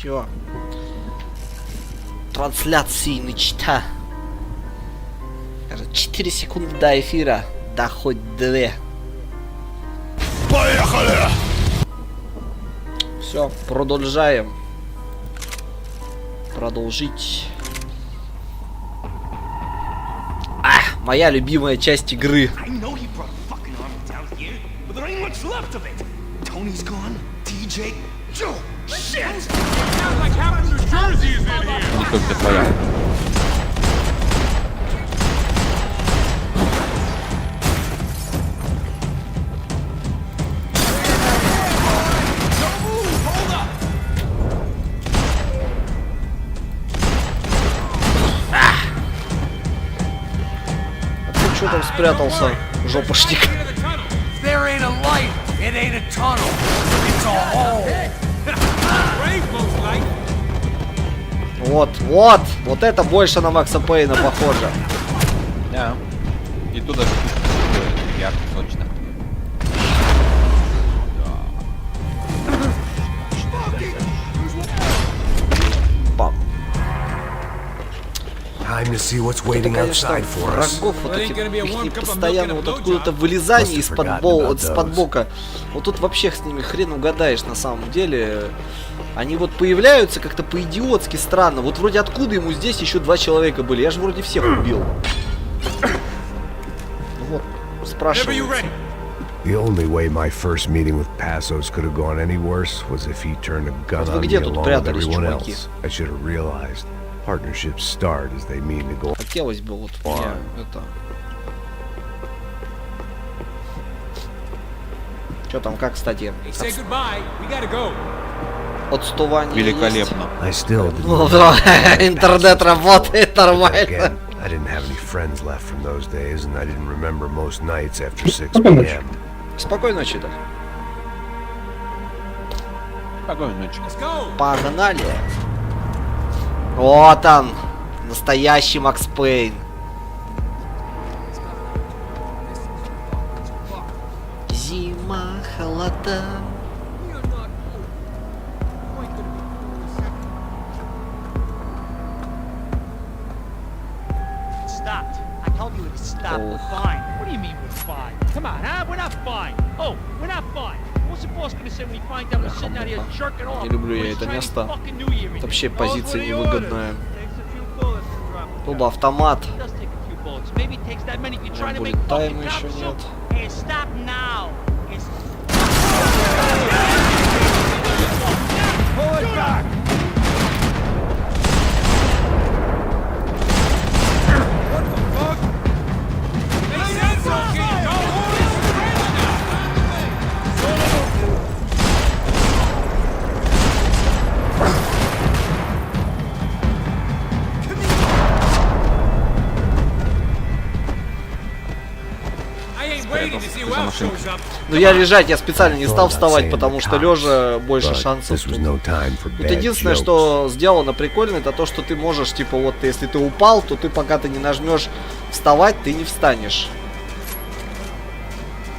Все. Трансляции начата. 4 секунды до эфира. Да хоть 2. Поехали! Все, продолжаем. Продолжить. Моя любимая часть игры. Не только твоя. Что там спрятался, жопошник? Вот это больше на Макса Пейна похоже. Да. И туда же ярко, точно. Бам. Это, конечно, врагов вот этих их постоянно вот откуда-то вылезание из-под бока. Вот тут вообще с ними хрен угадаешь на самом деле. Они вот появляются как-то по-идиотски странно. Вот вроде откуда ему здесь еще 2 человека были? Я же вроде всех убил. Вот, спрашиваю. The only way my first meeting with Passos could have gone any worse was if he turned a gun on me along with everyone else. I should have realized. Partnerships start as they mean to go. Хотелось бы вот мне это... Что там, как, кстати? Отступание великолепно. Интернет работает нормально. I didn't have any friends left from those days, and I didn't remember most nights after 6 p.m. Спокойной ночи, да. Спокойной ночи. Погнали. Вот он, настоящий Макс Пейн. Зима, холода. We're fine. What do you mean we're fine? Come on, huh? We're not fine. Oh, we're not fine. What's the boss gonna say when he finds out we're sitting out here jerking off? Не люблю я это место. Это вообще позиция невыгодная. Тут автомат. Будет тайма еще нет. Ну я лежать, я специально не стал вставать, потому что лежа больше шансов. Тут единственное, что сделано прикольно, это то, что ты можешь, типа, вот если ты упал, то ты пока ты не нажмешь вставать, ты не встанешь.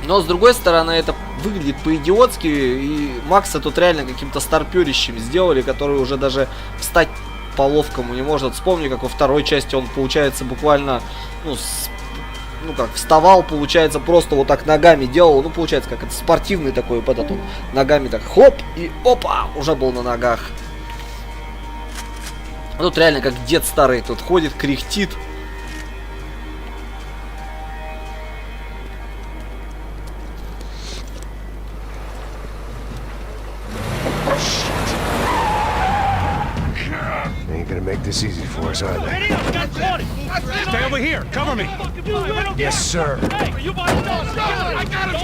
Но с другой стороны, это выглядит по-идиотски, и Макса тут реально каким-то старпёрищем сделали, который уже даже встать по-ловкому не может. Вспомни, как во второй части он, получается, буквально, ну как, вставал, получается, просто вот так ногами делал, ну, получается, как это спортивный такой, вот этот он, ногами так, хоп, и опа, уже был на ногах. А тут реально как дед старый тут ходит, кряхтит. Make this easy for us, are they? Stay over here. Cover me. Yes, sir. You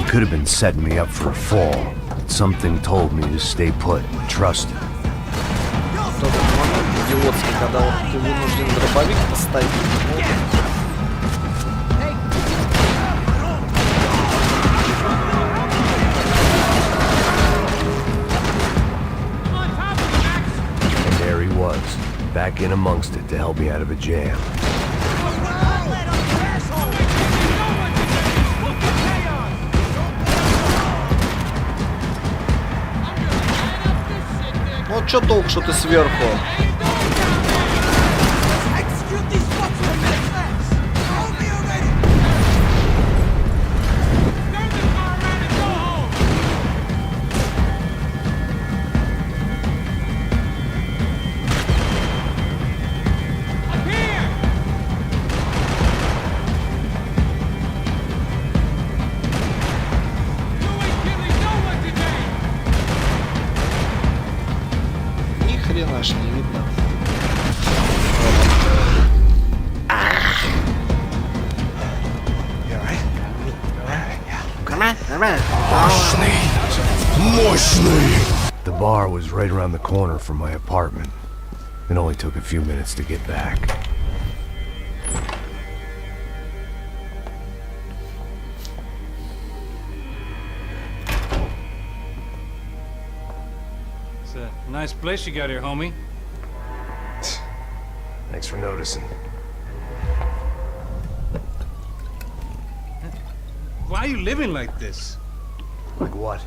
could have been setting me up for a fall. Something told me to stay put and trust it. Тот момент идиотский, когда вот ты вынужден дробовик поставить. And there he was. Back in amongst it to help me out of a jam. Ну чё толк, что ты сверху? Ни хрена ж не видно. The bar was right around the corner from my apartment. It only took a few minutes to get back. It's a nice place you got here, homie. Thanks for noticing. Why are you living like this? Like what?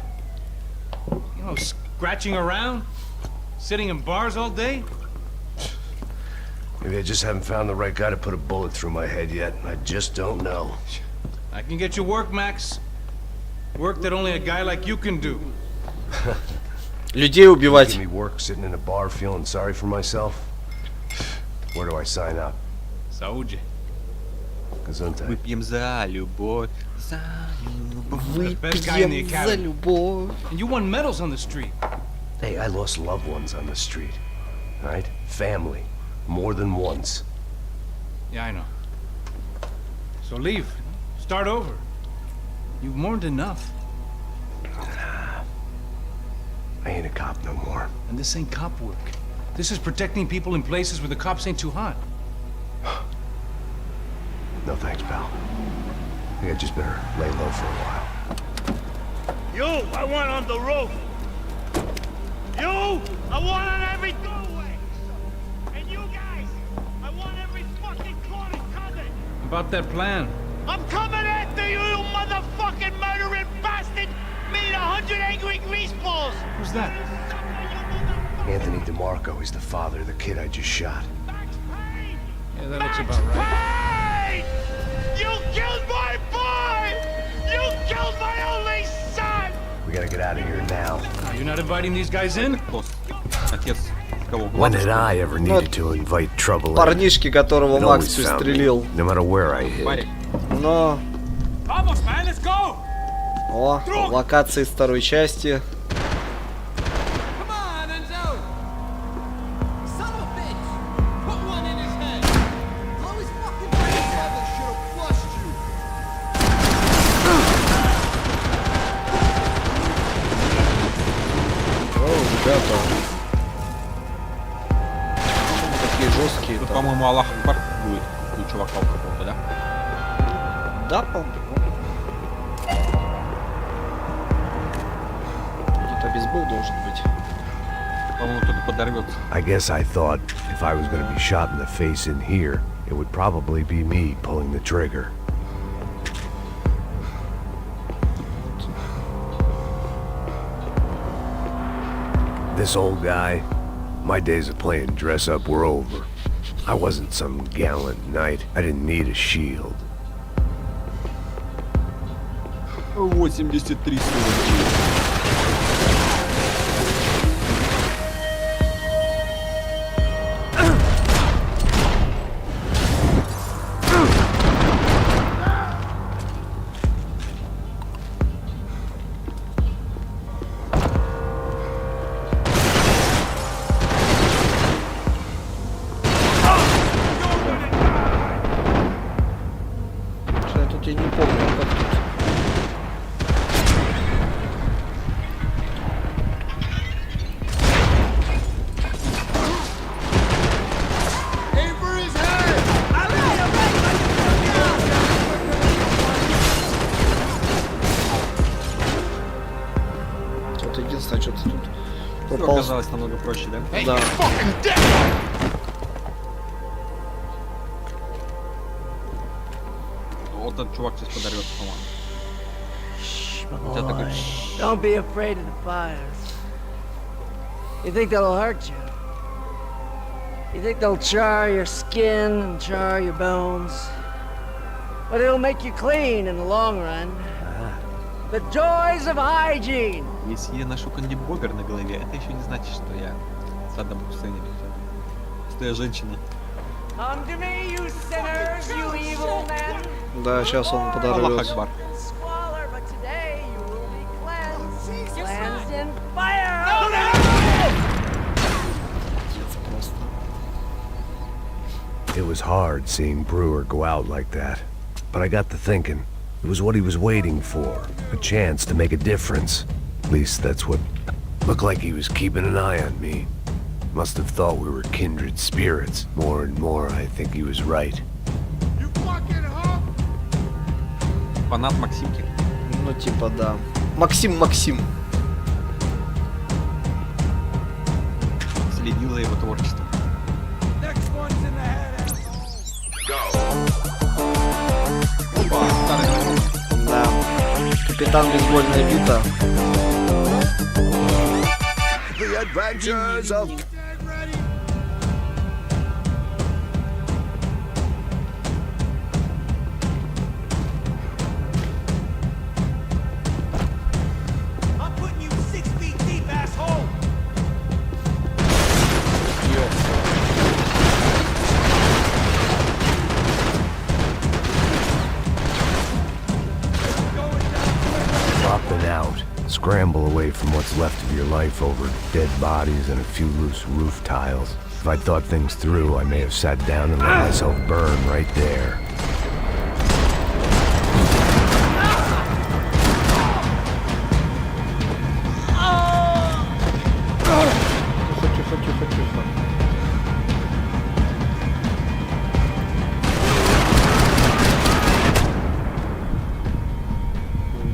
You know, scratching around? Sitting in bars all day? Maybe I just haven't found the right guy to put a bullet through my head yet. I just don't know. I can get you work, Max. Work that only a guy like you can do. Людей убивать. Give me work sitting in a bar feeling sorry for myself? Where do I sign up? Saúde. Gesundheit. Выпьем за любовь. За любовь. Best guy in the Выпьем за academy. любовь. And you won medals on the street. Hey, I lost loved ones on the street. Right? Family. More than once. Yeah, I know. So leave. Start over. You've mourned enough. I ain't a cop no more. And this ain't cop work. This is protecting people in places where the cops ain't too hot. No thanks, pal. I think I just better lay low for a while. You, I want on the roof. You, I want on every doorway. And you guys, I want every fucking corner covered. About that plan. I'm coming after you, you motherfucking murdering bastard! Meet 100 angry greaseballs! Who's that? Anthony DeMarco, he's the father of the kid I just shot. Max Payne! Yeah, that looks about right. Payne! You killed my boy! You killed my only son! We gotta get out of here now. You're not inviting these guys in? Кто? Отец кого? When had I ever needed to invite trouble in? Парнишки, которого It Макс always found me, пристрелил. no matter where I hid. Парик. Но... Vamos, man, let's go! О, локации из второй части. Come on, Enzo! Son of a bitch! Put one in his head! Blow his fucking brains out! That should have flushed you! О, ребята. Такие жесткие. Тут, по-моему, Аллах Акбар будет у чувака у какого-то, да? Да, по-моему. Где-то бейсбол должен быть. По-моему, кто-то подорвется. I guess I thought if I was gonna be shot in the face in here, it would probably be me pulling the trigger. This old guy, my days of playing dress up were over. I wasn't some gallant knight. I didn't need a shield. 83 Что я тут я не помню, как тут. Вот единственное, что-то тут Все попал. оказалось намного проще, да? Да. Вот этот чувак сейчас подорвется, по-моему. У тебя такой... Don't be afraid of the fires. You think that'll hurt you? You think they'll char your skin and char your bones? But it'll make you clean in the long run. The joys of hygiene! Если я ношу кандибобер на голове, это еще не значит, что я Саддам Хусейн или что я женщина. Come to me, you sinners, you evil men! Да, сейчас он Аллах подорвется. Акбар. Squalor, but today you will be cleansed. Cleansed in fire! It was hard seeing Brewer go out like that, but I got to thinking, it was what he was waiting for, a chance to make a difference. At least that's what looked like he was keeping an eye on me. Must have thought we were kindred spirits. More and more, I think he was right. You fucking hoe! Фанат Максимки. Ну, типа, да. Максим. Следил за его творчеством. Next one's in the head. Опа, старый знакомый. Да. Капитан бейсбольная бита. The adventures of... Dead ready. I'm putting you 6 feet deep, asshole! Dropping out. Scramble away from what's left of your life over dead bodies and a few loose roof tiles. If I'd thought things through, I may have sat down and let myself burn right there. Тихо.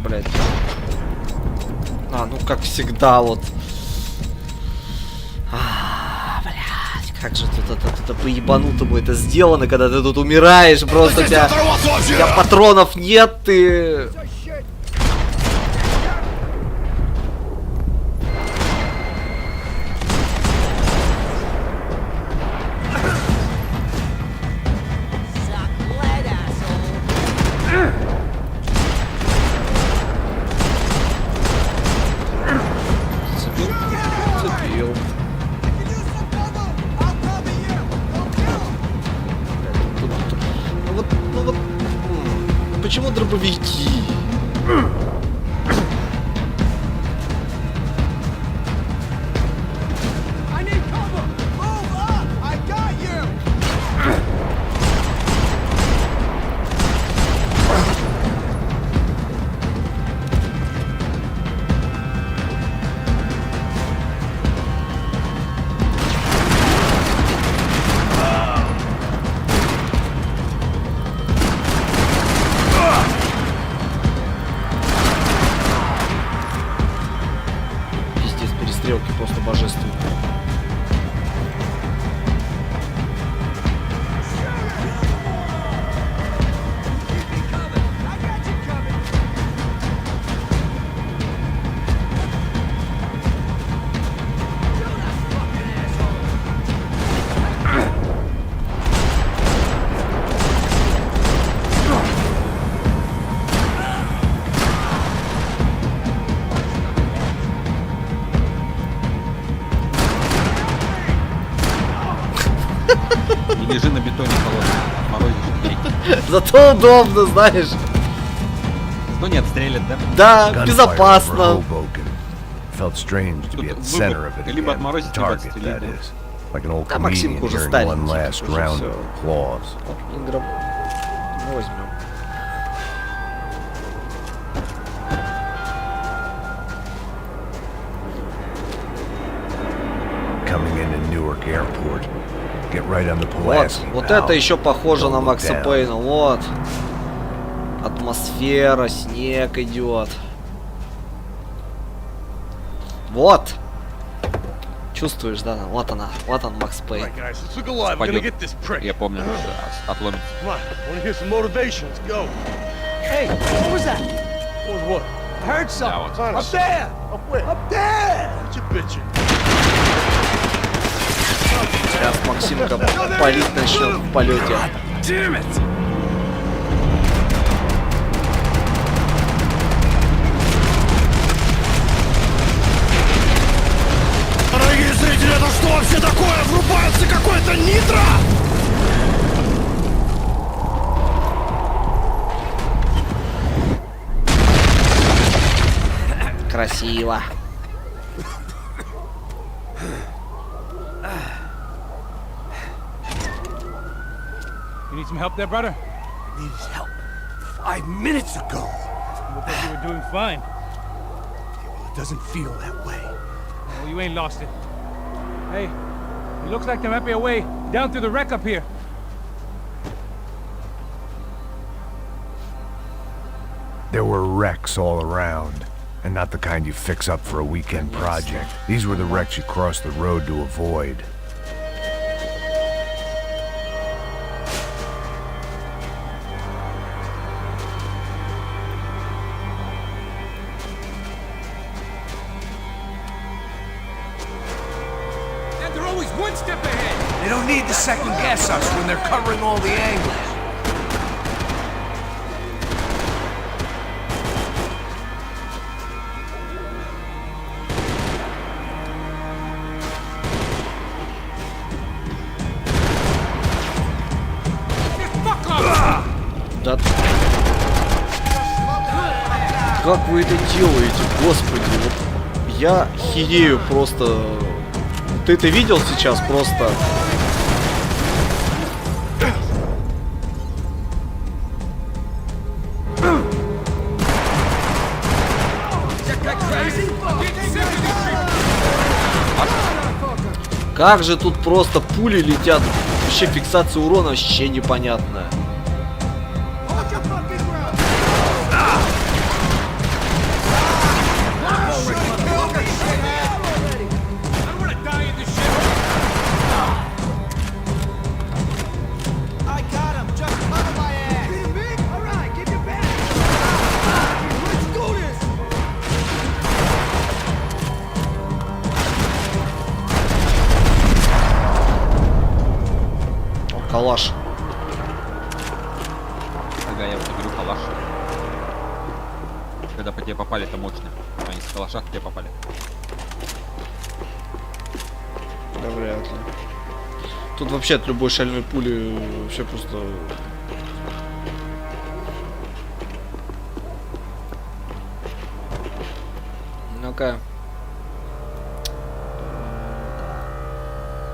Блять. А, ну как всегда вот. Блять, как же тут это по-ебанутому это сделано, когда ты тут умираешь, просто у тебя патронов нет, ты... Цепил. Ну вот, почему дробовики? I need cover! Move up! I got you! Пиздец, перестрелки просто божественные. Не лежи на бетоне холодном. Морозишь. Зато удобно, знаешь. Но не отстрелят, да? Да, Gunfire over безопасно. Hoboken. Felt strange to be at the Тут center of it либо again. отморозить, либо Target, отстрелить, that да. is. Like an old Да, Максимка comedian уже hearing старенький, one last уже round всё. of applause. Инграм. Ну, возьмем. Coming into Newark Airport. Get right on the Вот, Pulaski. вот pal. это еще похоже Don't на look Макса down. Пейна. Вот. Атмосфера, снег идет. Вот. Чувствуешь, да? Вот она. Вот он, Макс Пейн. Alright, guys, let's look alive. We're gonna get this prick. Я помню, что отломит. Come on, I wanna hear some motivation. Let's go. Hey, what was that? What was what? I heard something. Да, вот. Up there! Up where? Up there! What you bitching? Максимка палить начнет в полете. Дорогие зрители, это что вообще такое? Врубается какой-то нитро! Красиво. You need some help there, brother? Needed help 5 minutes ago. Looked like you were doing fine. Yeah, well, it doesn't feel that way. Well, you ain't lost it. Hey, it looks like there might be a way down through the wreck up here. There were wrecks all around, and not the kind you fix up for a weekend project. These were the wrecks you crossed the road to avoid. And they're always one step ahead. They don't need to second guess us when they're covering all the angles. Да. Как вы это делаете, господи? Вот я херею просто. Ты это видел сейчас просто? Как же тут просто пули летят? Вообще фиксация урона вообще непонятная. Калаш. Ага, я вот говорю калаш. Когда по тебе попали, это мощно. А из калаша по тебе попали. Да вряд ли. Тут вообще от любой шальной пули вообще просто... Ну-ка.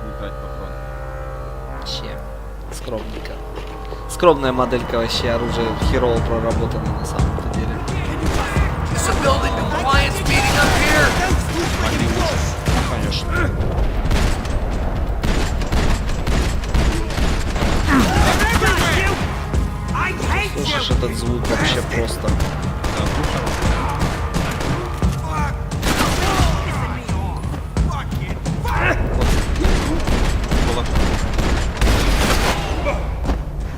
Не трать патрон. Вообще. Скромненько. Скромная моделька вообще, оружие херово проработано на самом-то деле. Is a building compliance meeting up here? Конечно. Слышишь этот звук вообще просто.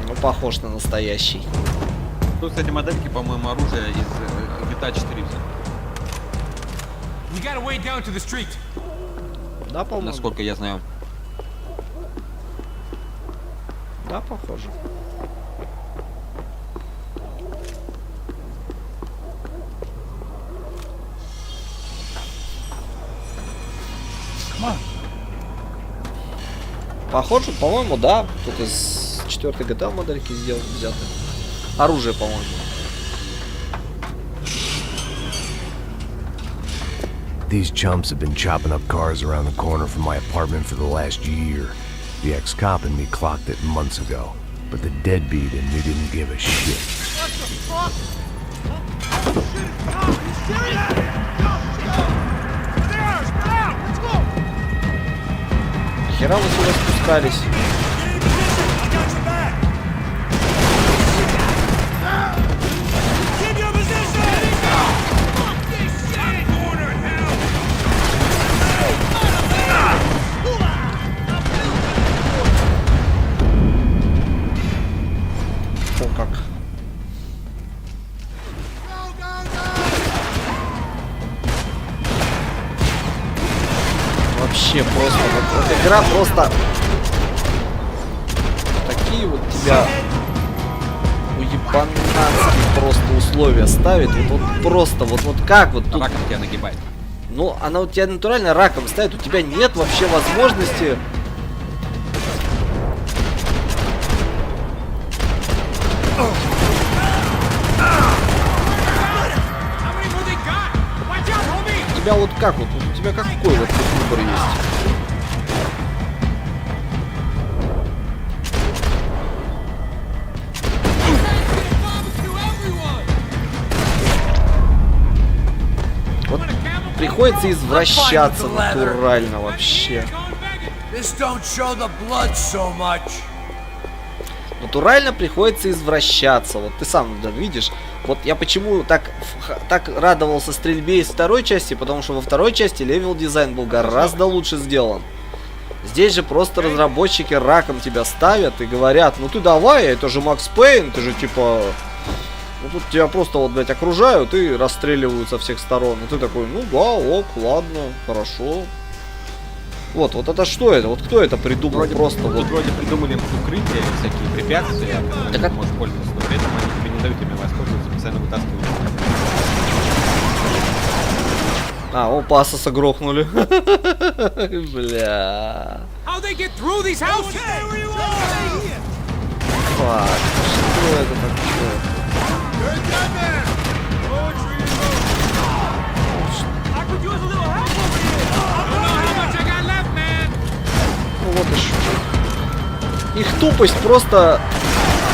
Ну, похож на настоящий. Тут, кстати, модельки, по-моему, оружие из GTA 4 все. We got a way down to the street. Да, по-моему. Насколько я знаю. Да, похоже. Похоже, по-моему, да. Тут из 4-й GTA модельки взяты. Оружие, по-моему. These chumps have been chopping up cars around the corner from my apartment for the last year. The ex-cop in me clocked it months ago, but the deadbeat in me didn't give a shit. What the fuck? Oh, shit! No, you serious? Go! There! Spread out! Let's go! Хера вы сюда спускались? Keep your position! Fuck this shit! О, как. Вообще просто, вот игра просто такие вот тебя уебанатские просто условия ставит. Вот просто, вот как вот тут... Раком тебя нагибает. Ну, она у тебя натурально раком ставит, у тебя нет вообще возможности... У тебя вот как вот, у тебя какой вот выбор есть? Вот приходится извращаться натурально вообще. Натурально приходится извращаться. Вот ты сам, да, видишь. Вот я почему так радовался стрельбе из второй части, потому что во второй части левел дизайн был гораздо лучше сделан. Здесь же просто разработчики раком тебя ставят и говорят, ну ты давай, это же Макс Пейн, ты же типа... Ну тут тебя просто вот, блядь, окружают и расстреливают со всех сторон. И ты такой, ну да, ок, ладно, хорошо. Вот это что это? Вот кто это придумал? Вроде, просто тут вот... вроде придумали укрытия, всякие препятствия, которыми Так ты можешь пользоваться, но при этом они тебе не дают ими воспользоваться, постоянно вытаскивают. А, о, Пасоса грохнули. Бля. Фак, что это такое? Ну вот и что. Их тупость просто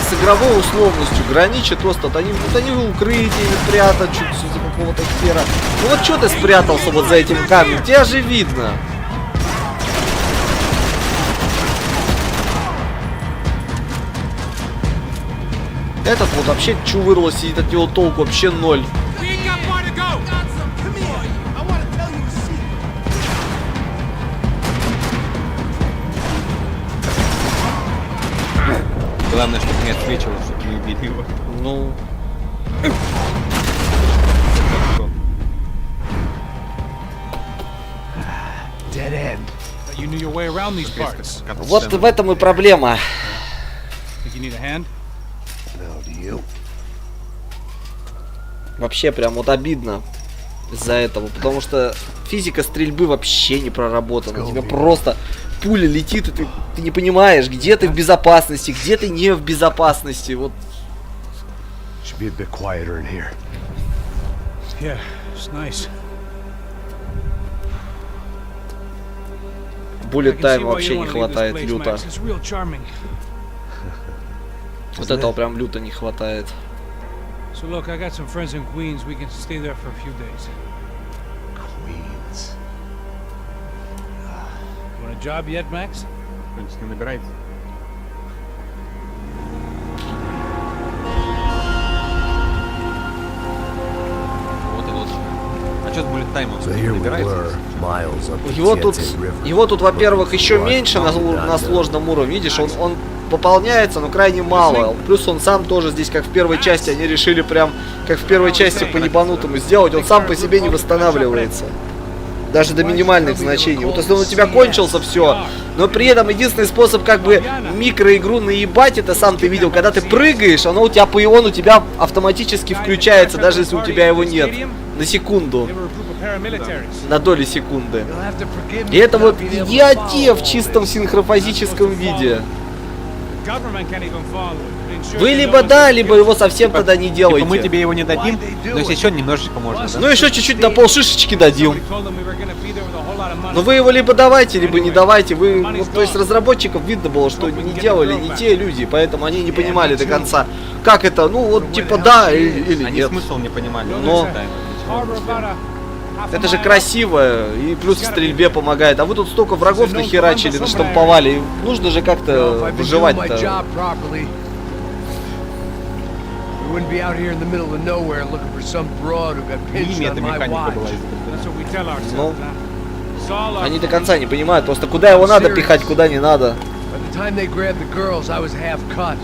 с игровой условностью граничит просто. Вот они в укрытии прятать чуть за какого-то хера. Ну вот что ты спрятался вот за этим камнем? Тебя же видно. Этот вот вообще чувырло сидит, от него толку вообще ноль. Главное, чтобы не отсвечивало, чтобы не убили его. Ну... Dead end. You knew your way around these parts. Вот в этом и проблема. Think you need a hand? No, do you? Вообще прям вот обидно из-за этого, потому что физика стрельбы вообще не проработана. Тебе просто пуля летит, и ты не понимаешь, где ты в безопасности, где ты не в безопасности. Вот. Should be a bit quieter in here. Yeah, it's nice. Bullet time вообще не хватает люто. Вот этого прям люто не хватает. So look, I got some friends in Queens. We can stay there for a few days. Queens. You want a job yet, Max? Кто-нибудь не набирается. Вот и лучше. А что с буллет таймом? So here we Набирается? were, miles up the Его тут, во-первых, еще меньше на сложном уровне. Видишь, он пополняется, но крайне мало. Плюс он сам тоже здесь, как в первой части, они решили прям, как в первой части по ебанутому сделать. Он сам по себе не восстанавливается. Даже до минимальных значений. Вот если он у тебя кончился, все. Но при этом единственный способ как бы микроигру наебать, это сам ты видел, когда ты прыгаешь, он у тебя автоматически включается, даже если у тебя его нет. На секунду. На доли секунды. И это вот идиотия в чистом синхрофазическом виде. Вы либо да, либо его совсем тогда не делайте. Мы тебе его не дадим, но если еще немножечко можно, да? Ну еще чуть-чуть на полшишечки дадим. Но вы его либо давайте, либо не давайте. Вы, вот, то есть разработчиков видно было, что не делали не те люди, поэтому они не понимали до конца, как это, ну вот типа да или Они нет. смысл не понимали. Но это же красиво, и плюс в стрельбе помогает. А вы тут столько врагов нахерачили, наштамповали. И нужно же как-то выживать-то. Wouldn't be out here in the middle of nowhere looking for some broad who got pinched Ими on эта my механика была watch. изобретена. Ну, они до конца не понимают, просто куда его надо пихать, куда не надо. By the time they grabbed the girls, I was half cut.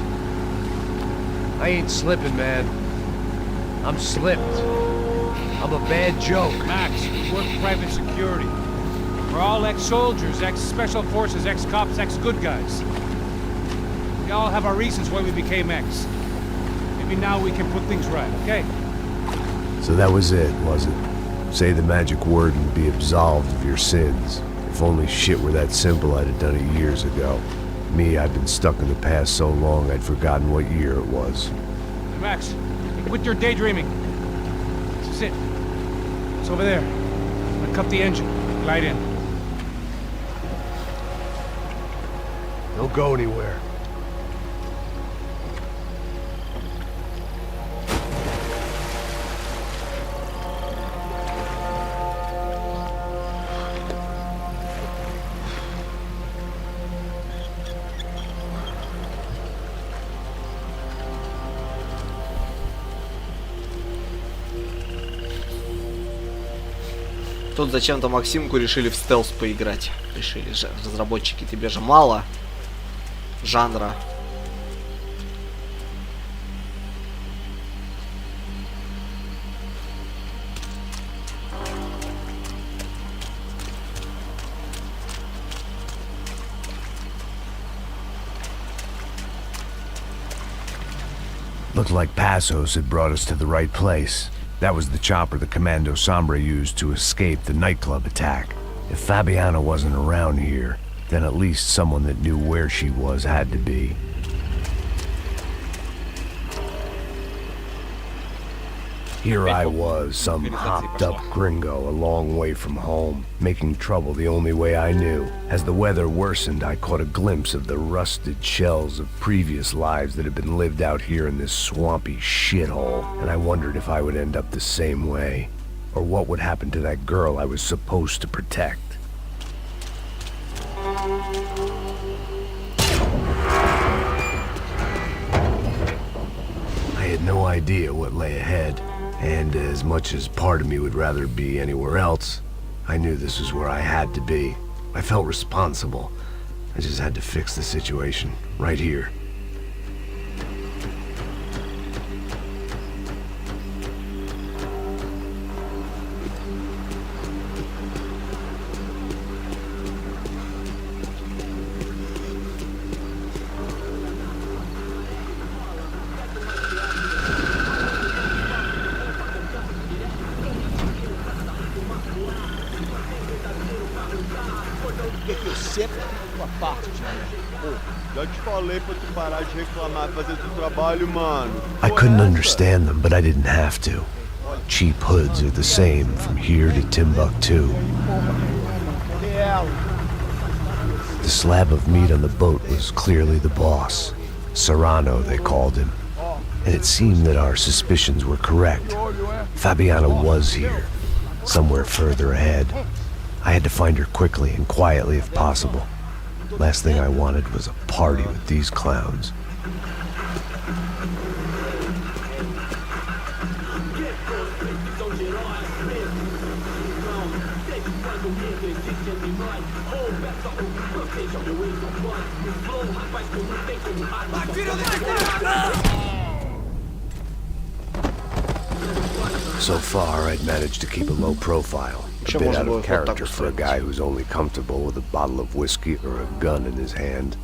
I ain't slipping, man. I'm slipped. I'm a bad joke. Max, we work private security. We're all ex-soldiers, ex-special forces, ex-cops, ex-good guys. We all have our reasons why we became ex. Maybe now we can put things right, okay? So that was it, was it? Say the magic word and be absolved of your sins. If only shit were that simple, I'd have done it years ago. Me, I've been stuck in the past so long I'd forgotten what year it was. Hey, Max, quit your daydreaming. This is it. It's over there. I'm gonna cut the engine. Glide in. Don't go anywhere. Тут зачем-то Максимку решили в стелс поиграть. Решили же, разработчики, тебе же мало жанра. Looked like Passos had brought us to the right place. That was the chopper the Commando Sombra used to escape the nightclub attack. If Fabiana wasn't around here, then at least someone that knew where she was had to be. Here I was, some hopped-up gringo a long way from home, making trouble the only way I knew. As the weather worsened, I caught a glimpse of the rusted shells of previous lives that had been lived out here in this swampy shithole, and I wondered if I would end up the same way, or what would happen to that girl I was supposed to protect. I had no idea what lay ahead. And as much as part of me would rather be anywhere else, I knew this was where I had to be. I felt responsible. I just had to fix the situation, right here. Eu sempre fico a parte de mim. Pô, já te falei pra tu parar de reclamar e fazer teu trabalho, mano. I couldn't understand them, but I didn't have to. Cheap hoods are the same from here to Timbuktu. The slab of meat on the boat was clearly the boss. Serrano, they called him. And it seemed that our suspicions were correct. Fabiana was here, somewhere further ahead. I had to find her quickly and quietly if possible. Last thing I wanted was a party with these clowns. So far, I'd managed to keep a low profile. A bit out of character for a guy who's only comfortable with a bottle of whiskey or a gun in his hand.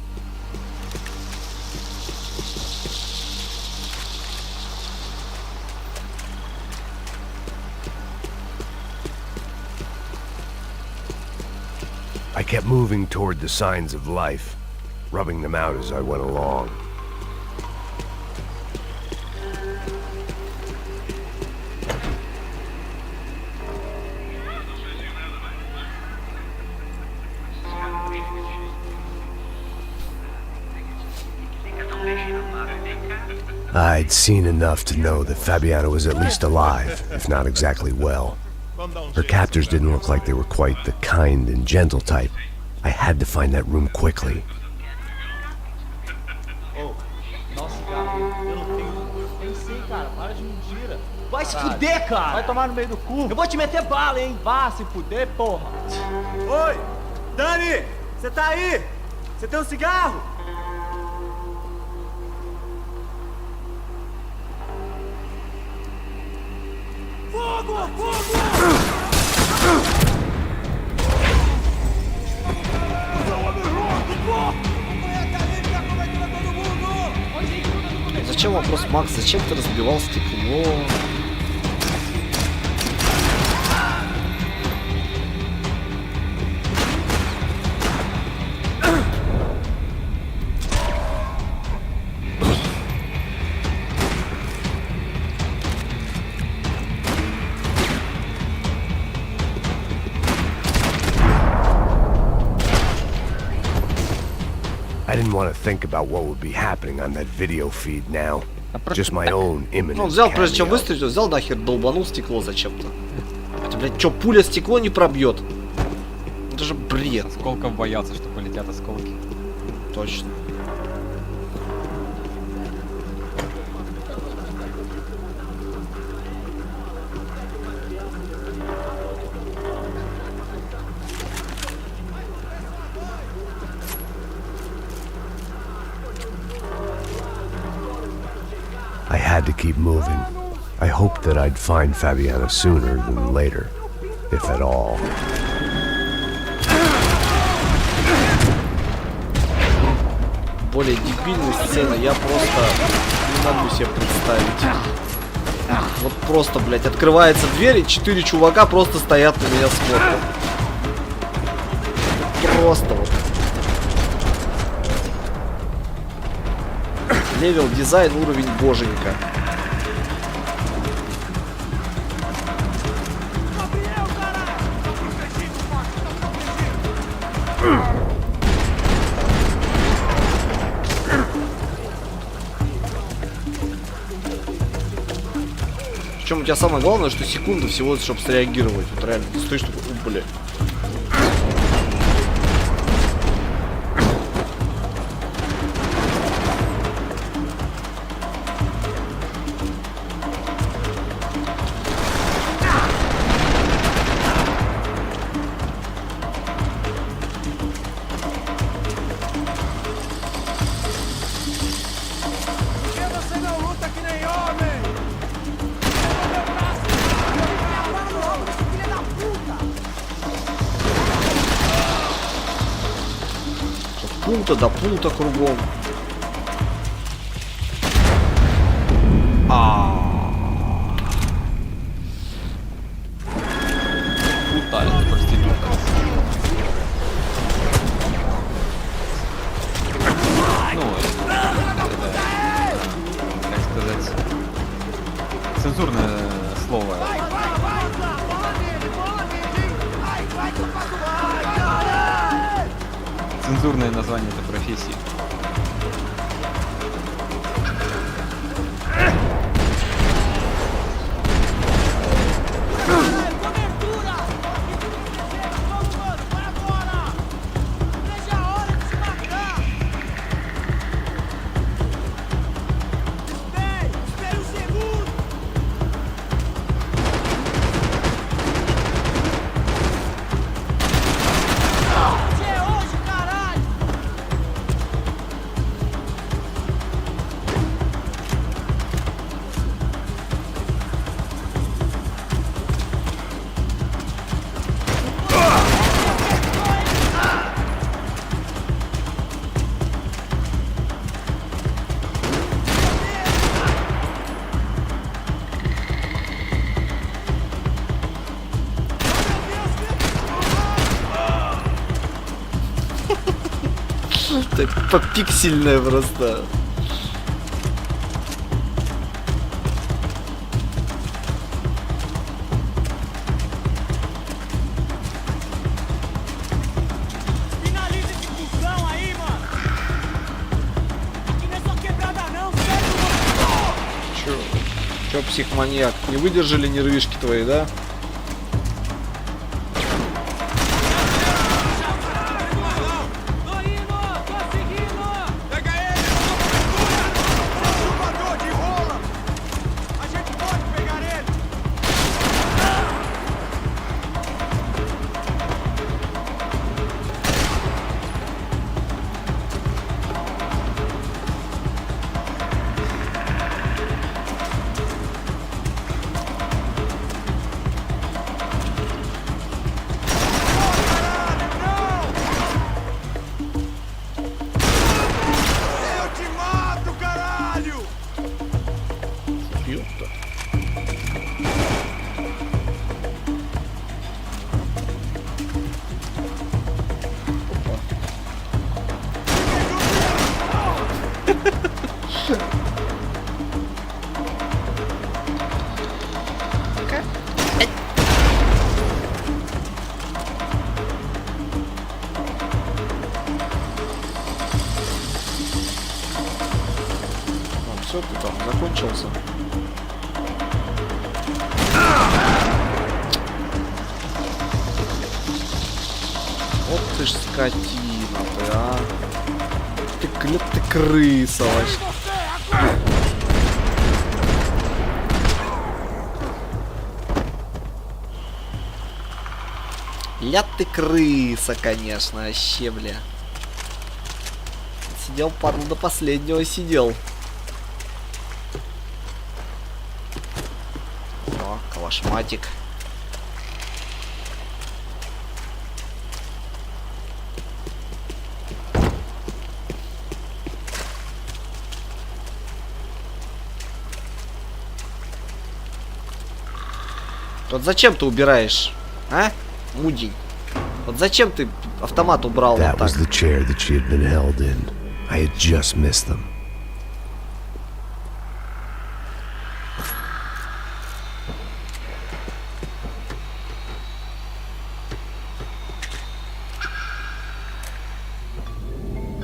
I kept moving toward the signs of life, rubbing them out as I went along. I'd seen enough to know that Fabiana was at least alive, if not exactly well. Her captors didn't look like they were quite the kind and gentle type. I had to find that room quickly. Vai se fuder, cara! Vai tomar no meio do cu! Eu vou te meter bala, hein? Vá se fuder, porra! Oi! Dani! Você tá aí? Você tem um cigarro? Fogo! Fogo! Não, homem louco, porra! Amanhã tá livre, já cometeu todo mundo! зачем вопрос, Макс, зачем ты разбивал стекло? I didn't want to think about what would be happening on that video feed now. Just my own imminent Он взял, прежде чем cameo. выстрелить, он взял нахер, долбанул стекло зачем-то. Это, блядь, что, пуля стекло не пробьет? Это же бред. Осколков боялся, что полетят осколки. Точно. I had to keep moving. I hoped that I'd find Fabiana sooner than later, if at all. Более дебильной сцены я просто не могу себе представить. Вот просто, блядь, открывается дверь, и 4 чувака просто стоят на меня смотрят. Просто вот. Левел дизайн, уровень боженька. Причем у тебя самое главное, что секунда всего, чтобы среагировать. Вот реально, ты стоишь такой, блядь. Você não luta que nem homem! Filha da puta! Пункта до пункта кругом. Пута, это проститутка. Ну, это, как сказать, цензурное слово. Цензурное название этой профессии. Cobertura! Vamos, mano, para agora! Veja a hora de se matar! Espere um segundo! Hoje é hoje, caralho! Так попиксельная просто. Finaliza esse cuzão aí, mano! Aqui não é só quebrada não, sério! Чё, психманьяк? Не выдержали нервишки твои, да? Tô indo! Tô seguindo! Pega ele! Chupador de rola! A gente pode pegar ele! Все, ты там закончился. Вот ты ж скотина, ты, а. Ты крыса вообще. Ля ты крыса, конечно, вообще, бля. Сидел, падал, до последнего сидел. О, калашматик. Вот зачем ты убираешь, а, мудень? Вот зачем ты автомат убрал That вот так? was the chair that she had been held in. I had just missed them.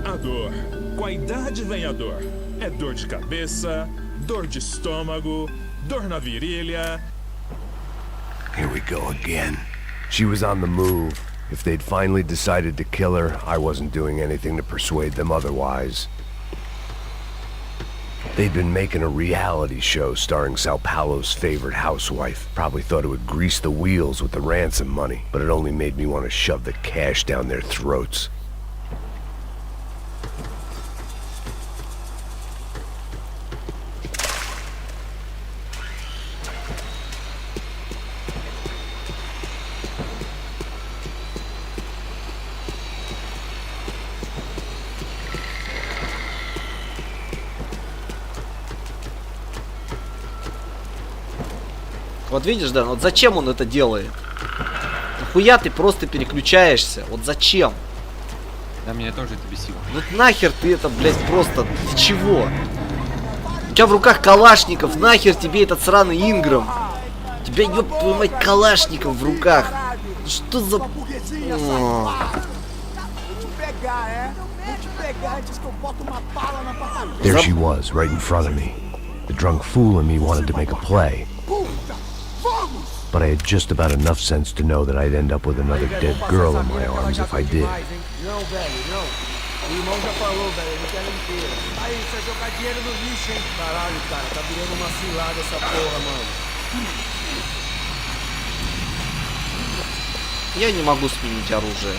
A dor. Com a idade vem a dor. É dor de cabeça, dor de estômago, dor na virilha. Here we go again. She was on the move. If they'd finally decided to kill her, I wasn't doing anything to persuade them otherwise. They'd been making a reality show starring Sao Paulo's favorite housewife. Probably thought it would grease the wheels with the ransom money, but it only made me want to shove the cash down their throats. Вот видишь, да, вот зачем он это делает? Нахуя ты просто переключаешься? Вот зачем? Да, меня тоже это бесило. Вот нахер ты это, блядь, просто... Ты чего? У тебя в руках Калашников, нахер тебе этот сраный Инграм? У тебя, ёб твою мать, Калашников в руках. Что за... О. There she was, right in front of me. The drunk fool in me wanted to make a play. But I had just about enough sense to know that I'd end up with another dead girl in my arms if I did. Não, velho, não. O irmão já falou, velho, ele quer inteira. Aí, você vai jogar dinheiro no lixo, hein? Caralho, cara, tá virando uma cilada essa porra, mano. Я не могу сменить оружие.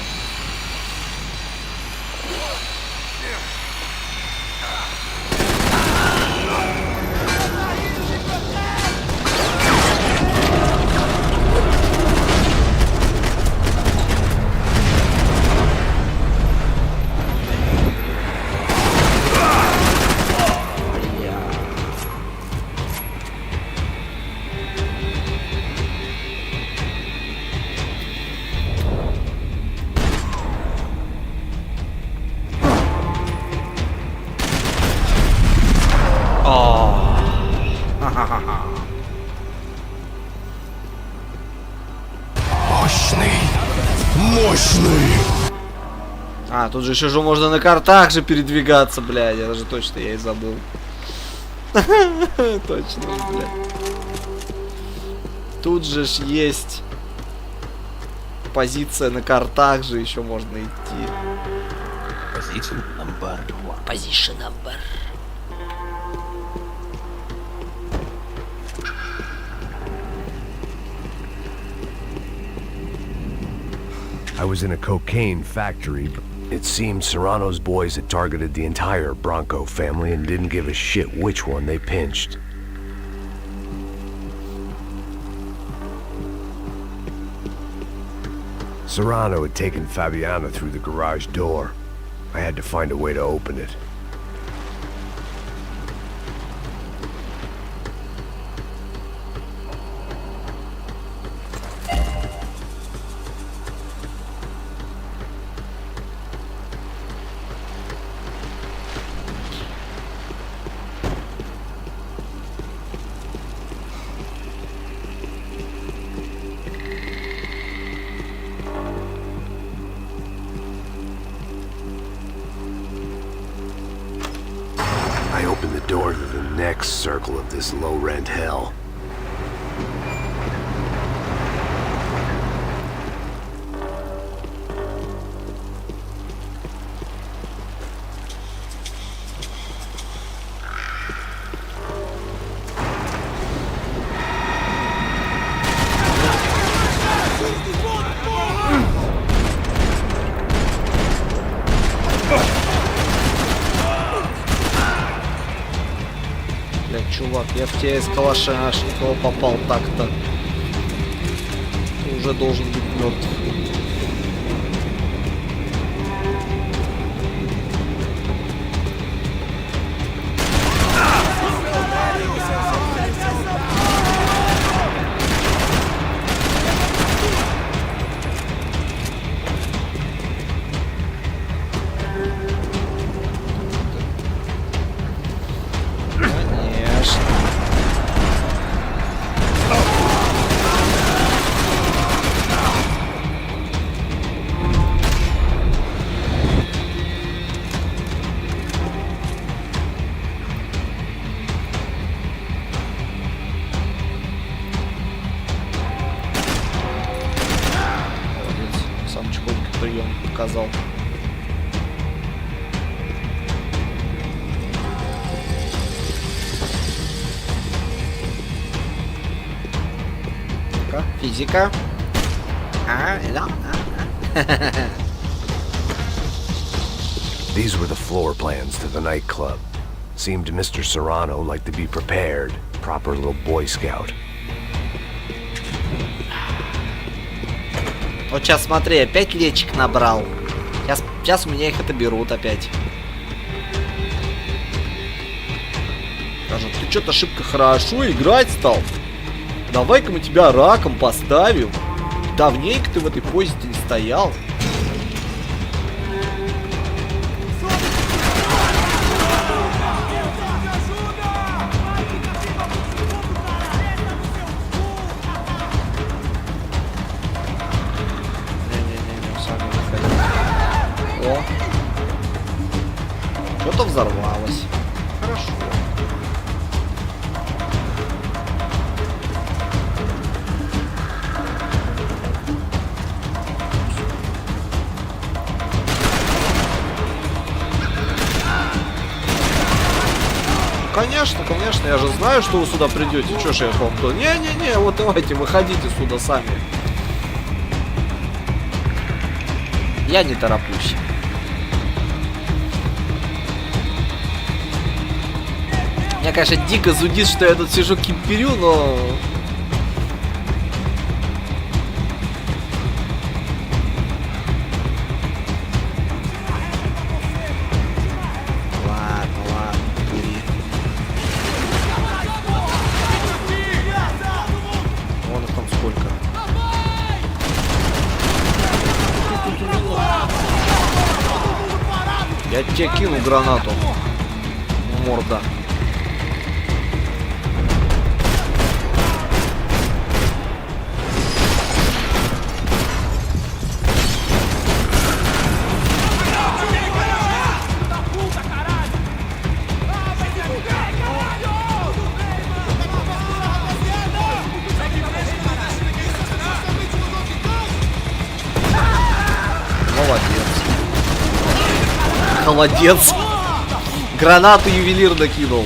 А, тут же еще же можно на картах же передвигаться, блядь. Это же точно я и забыл. Точно, блядь. Тут же ж есть позиция на картах же еще можно идти. Position number one. Position number. I was in a cocaine factory, but it seemed Serrano's boys had targeted the entire Bronco family and didn't give a shit which one they pinched. Serrano had taken Fabiana through the garage door. I had to find a way to open it. I open the door to the next circle of this low-rent hell. Блядь, чувак, я в тебя из калашникова попал так-то. Ты уже должен быть мертв. Конечно. Молодец. Сам чехонько прием показал. Физика. These were the floor plans to the nightclub. Seemed Mr. Serrano like to be prepared. Proper little Boy Scout. Вот сейчас смотри, опять лечик набрал. Сейчас у меня их отоберут опять. Скажут, ты что-то шибко хорошо играть стал. Давай-ка мы тебя раком поставим. Давненько ты в этой позе не стоял. Не-не-не, сами выходи. О! Что-то взорвалось. Хорошо. Конечно, конечно, я же знаю, что вы сюда придете. Чё ж я вам то? Не-не-не, вот давайте, выходите сюда сами. Я не тороплюсь. Меня, конечно, дико зудит, что я тут сижу кемперю, но... Я тебе кину гранату. Морда. Молодец. Гранату ювелирно кинул.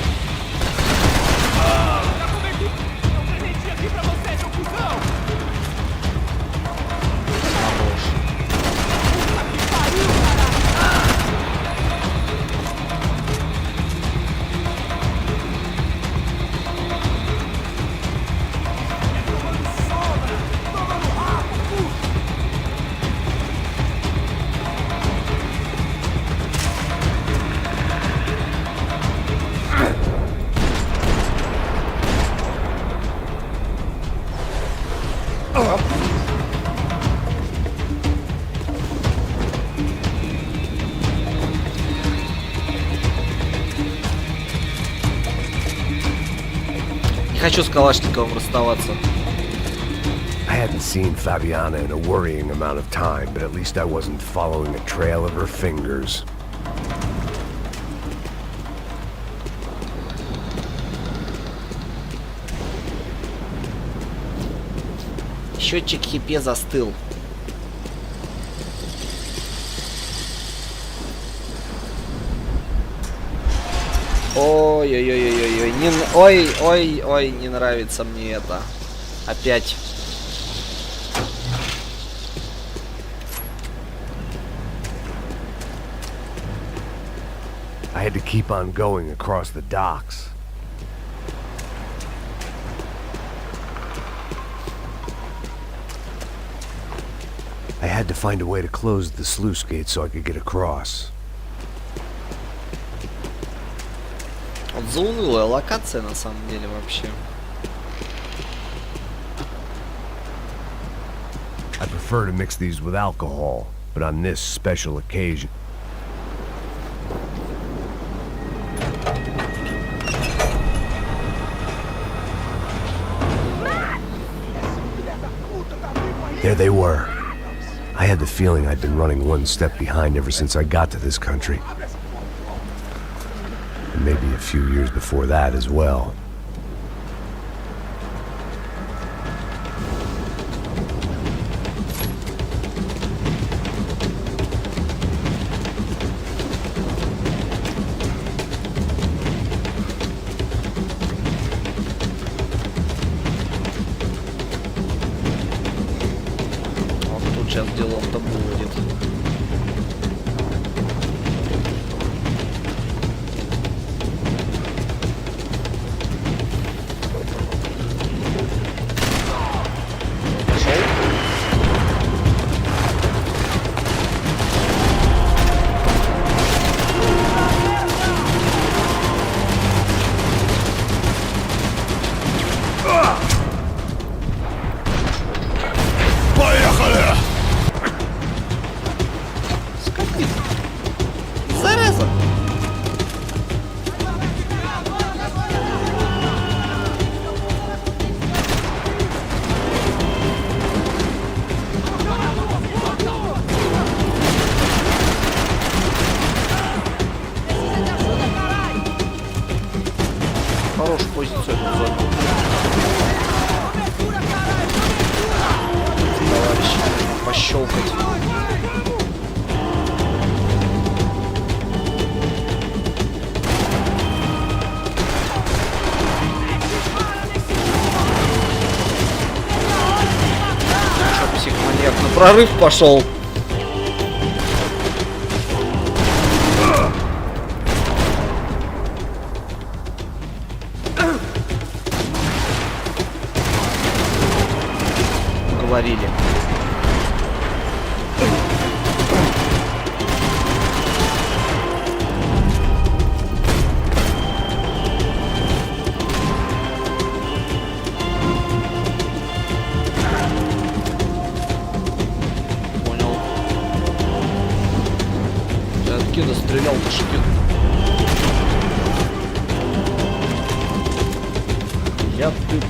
Не хочу с Калашниковым расставаться. I hadn't seen Fabiana in a worrying amount of time, but at least I wasn't following a trail of her fingers. Счетчик хипе застыл. Ой-ой-ой-ой-ой, ой-ой-ой, не нравится мне это. Опять. I had to keep on going across the docks. I had to find a way to close the sluice gate so I could get across. Вот заунылая локация на самом деле вообще. I prefer to mix these with alcohol, but on this special occasion... There they were. I had the feeling I'd been running one step behind ever since I got to this country. And maybe a few years before that as well. Сейчас делом-то будет. Хорошую позицию занял. Товарищ, пощелкать. Что, психоманьяк на прорыв пошел. Говорили. Понял. Я откуда стрелял-то, Шикин? Я ты...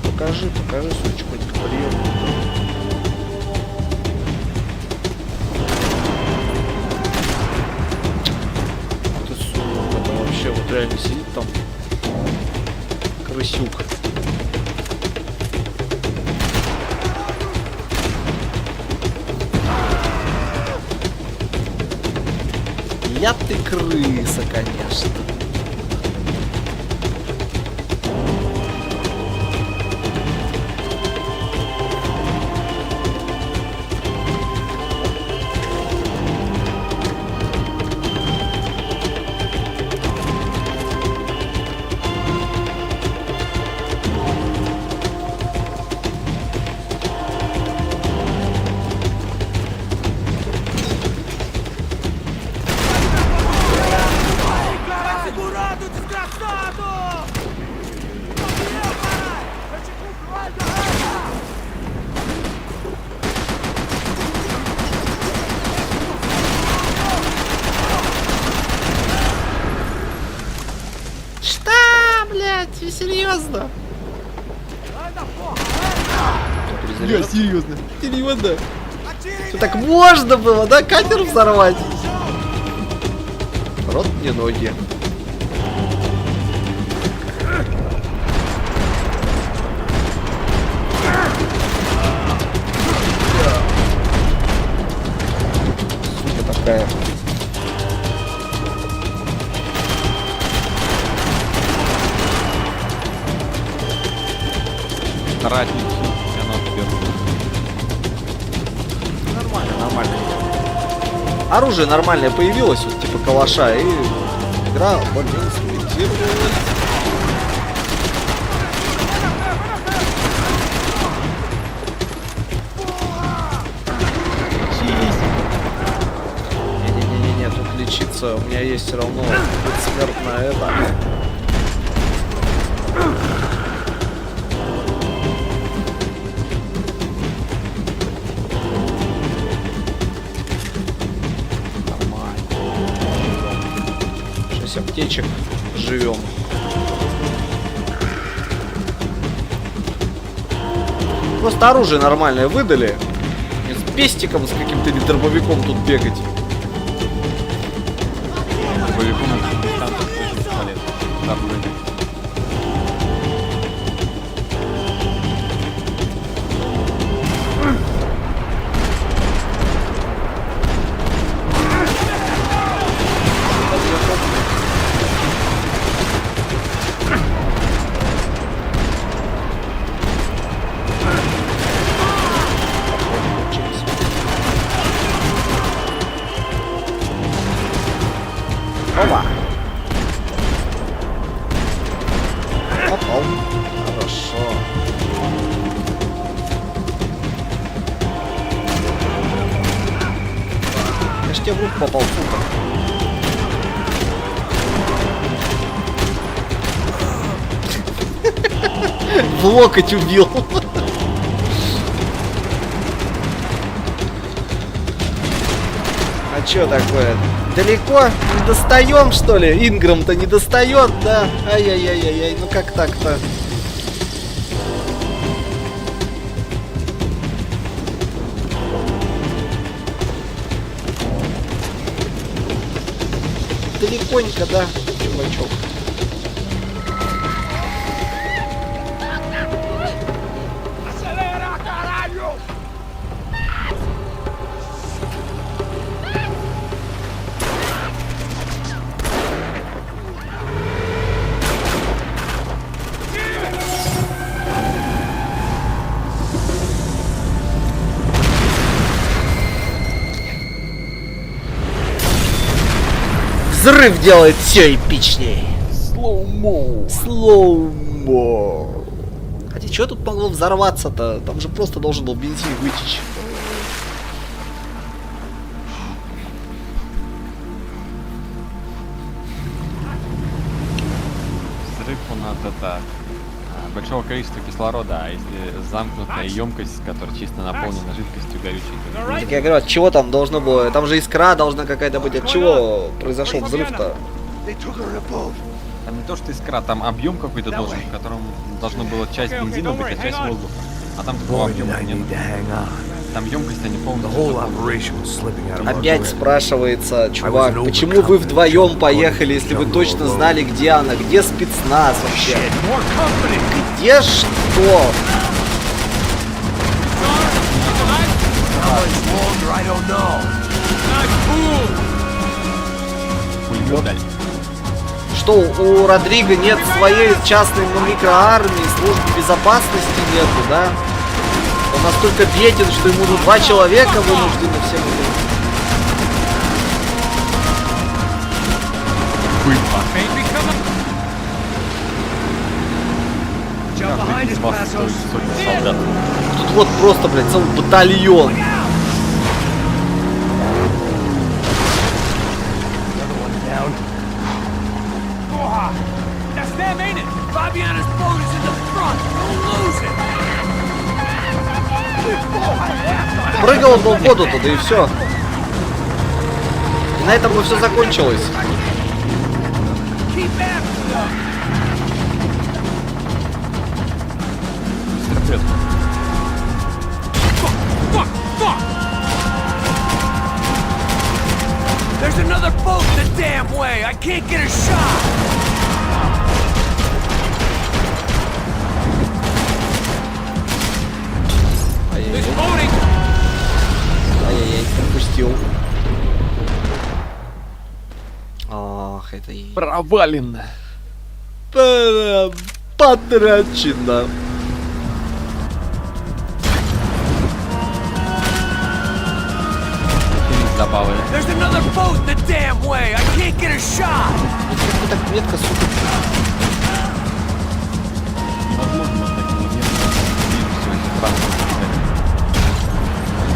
Покажи, сучку, прием. Ты сука, это вообще вот реально сидит там крысюк. Я ты крыса, конечно. Что, блядь, вы серьезно? Я серьезно. Серьезно? Что, так можно было, да, катер взорвать? Рот мне ноги. Сука такая. Ратник, оно беру. Нормально. Оружие нормальное появилось, вот типа калаша, и игра более-менее смонтировалась. Не-не-не-не, тут лечиться у меня есть все равно бессмертное это. Аптечек живем. Просто оружие нормальное выдали. Не с пестиком, с каким-то дробовиком тут бегать. Дробовиком там тоже пистолет. Опа. Попал. Хорошо. Я ж тебе в руку попал, сука. В локоть убил. А чё такое? Далеко? Не достаем, что ли? Инграм-то не достает, да? Ай-яй-яй-яй, ну как так-то? Далеконько, да, чувачок? Взрыв делает все эпичней. Слоумо. Хотя что тут могло взорваться-то? Там же просто должен был бензин вытечь. Взрыв он от большого количества кислорода, а если замкнутая емкость, которая чисто наполнена жидкостью горючей. Так я говорю, от чего там должно было? Там же искра должна какая-то быть. От чего произошел взрыв-то? Там не то, что искра, там объем какой-то должен, в котором должно было часть бензина быть, а часть воздуха. А там такого объема нет. Там емкость, они полностью... Опять спрашивается, чувак, почему вы вдвоем поехали, если вы точно знали, где она? Где спецназ вообще? Где что? Что, у Родриго нет своей частной микроармии, службы безопасности нету, да? Он настолько беден, что ему 2 человека вынуждены всем этим. Тут вот просто, блядь, целый батальон. Прыгал он в воду туда и все. И на этом бы все закончилось. I can't get a shot. Ай-яй-яй, пропустил. Ах, это и... Провалено. Потрачено. Забавы. There's another boat the damn way. I can't get a shot. Так метко, сука. Невозможно так не вижу сегодня транспорт.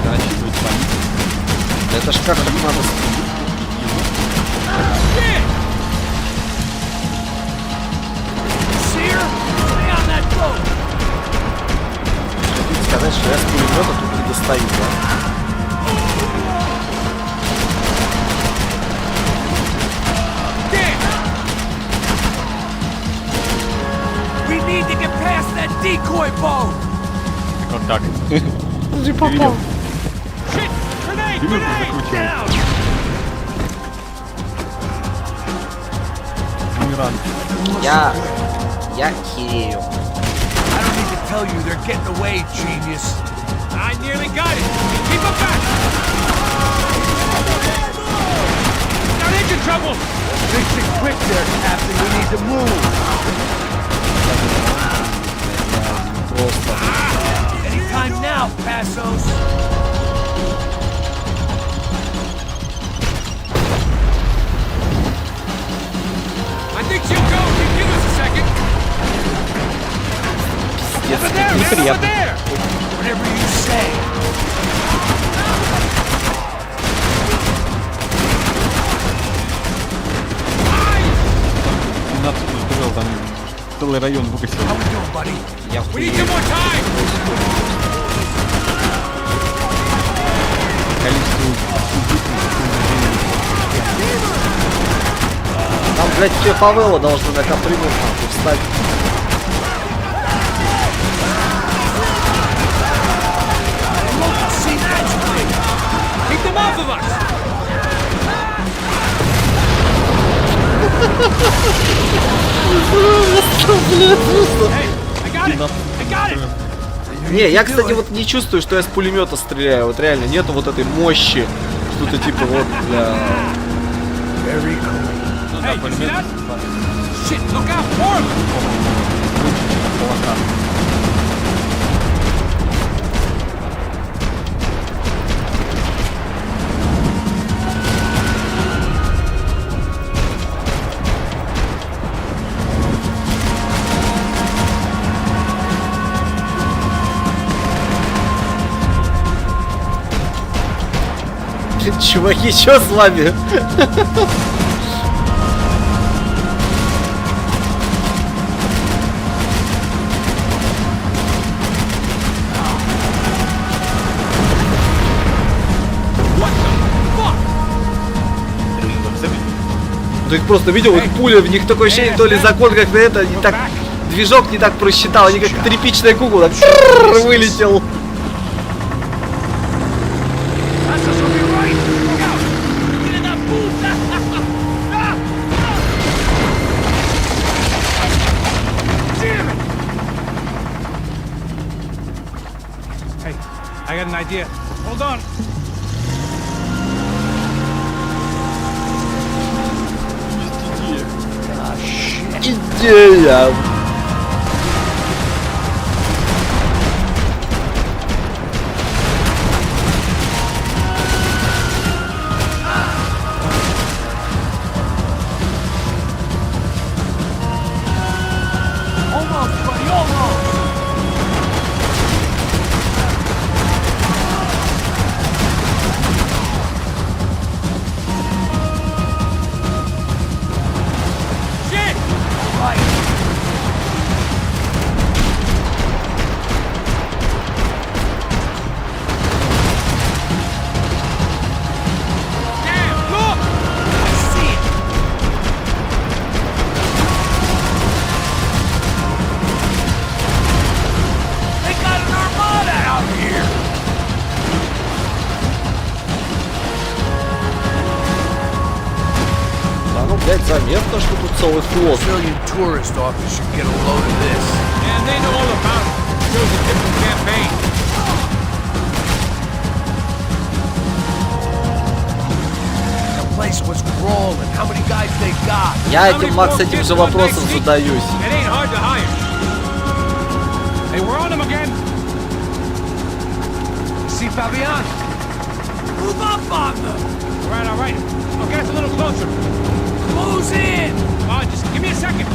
Рассчитывать полицию. Да это ж как так надо... See her? Stay on that boat. Хотите сказать, что я с пулемета тут не достаю, да? We need to get past that decoy boat. Вот так. Не попал. Shit! Grenade! Ты меня Grenade! закрутил. Down! Бумеранг. Я херею. I don't need to tell you they're getting away, genius. I nearly got it! Keep them back! Got engine trouble! Fix it quick there, Captain. We need to move. Просто. Anytime now, Passos. I think she'll go if you give us a second! Пиздец, Over как there, man! Over неприятно. there! Whatever you say. Сказал, там целый район выкосил. How we doing, buddy? Я We need хуею. some more time! Количество Там, блядь, все фавелы должны на капринус нахуй встать. See magically. Keep them off of us! Hey, I got it! I got it! Не, я, кстати, вот не чувствую, что я с пулемета стреляю. Вот реально, нету вот этой мощи. Что-то типа вот для... Hey, you see that? Shit, look out! More of them! Чуваки, чё с вами? Ты их просто видел, их пуля, в них такое ощущение, то ли закон как-то это, не так, движок не так просчитал, они как тряпичная кукла, так вылетел. Passos will be right. Look out. Get in that booth. Damn it. Hey, I got an idea. Hold on. Идея. Almost, buddy, almost. Shit! Right. Заметно, что тут целый флот. Civilian tourist office should get a load of this. And they know all about it. Shows a different campaign. The place was crawling. How many guys they got? Я этим, Макс, этим же вопросом задаюсь. It ain't hard to hire. Hey, we're on them again. See Fabian? Move up on them. All right. I'll get us a little closer. Close in. Oh, just give me a second.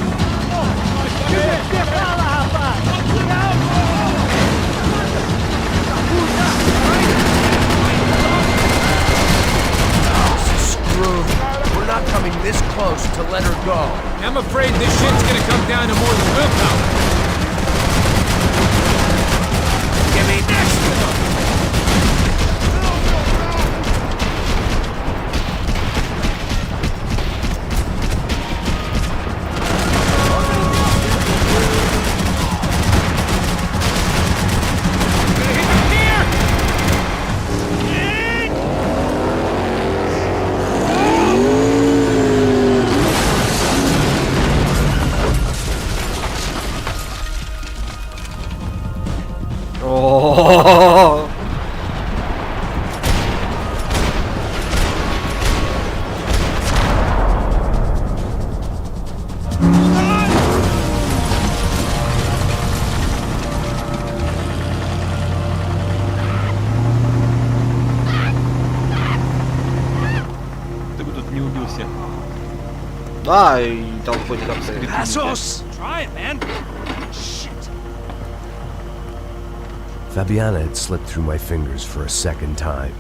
Screwed. We're not coming this close to let her go. I'm afraid this shit's gonna come down to more than willpower. Give me next to them. О-о-о-о-о. Ты бы тут не убил всех. Да, и там хоть как-то... Assos! Try it, man. Fabiana had slipped through my fingers for a second time.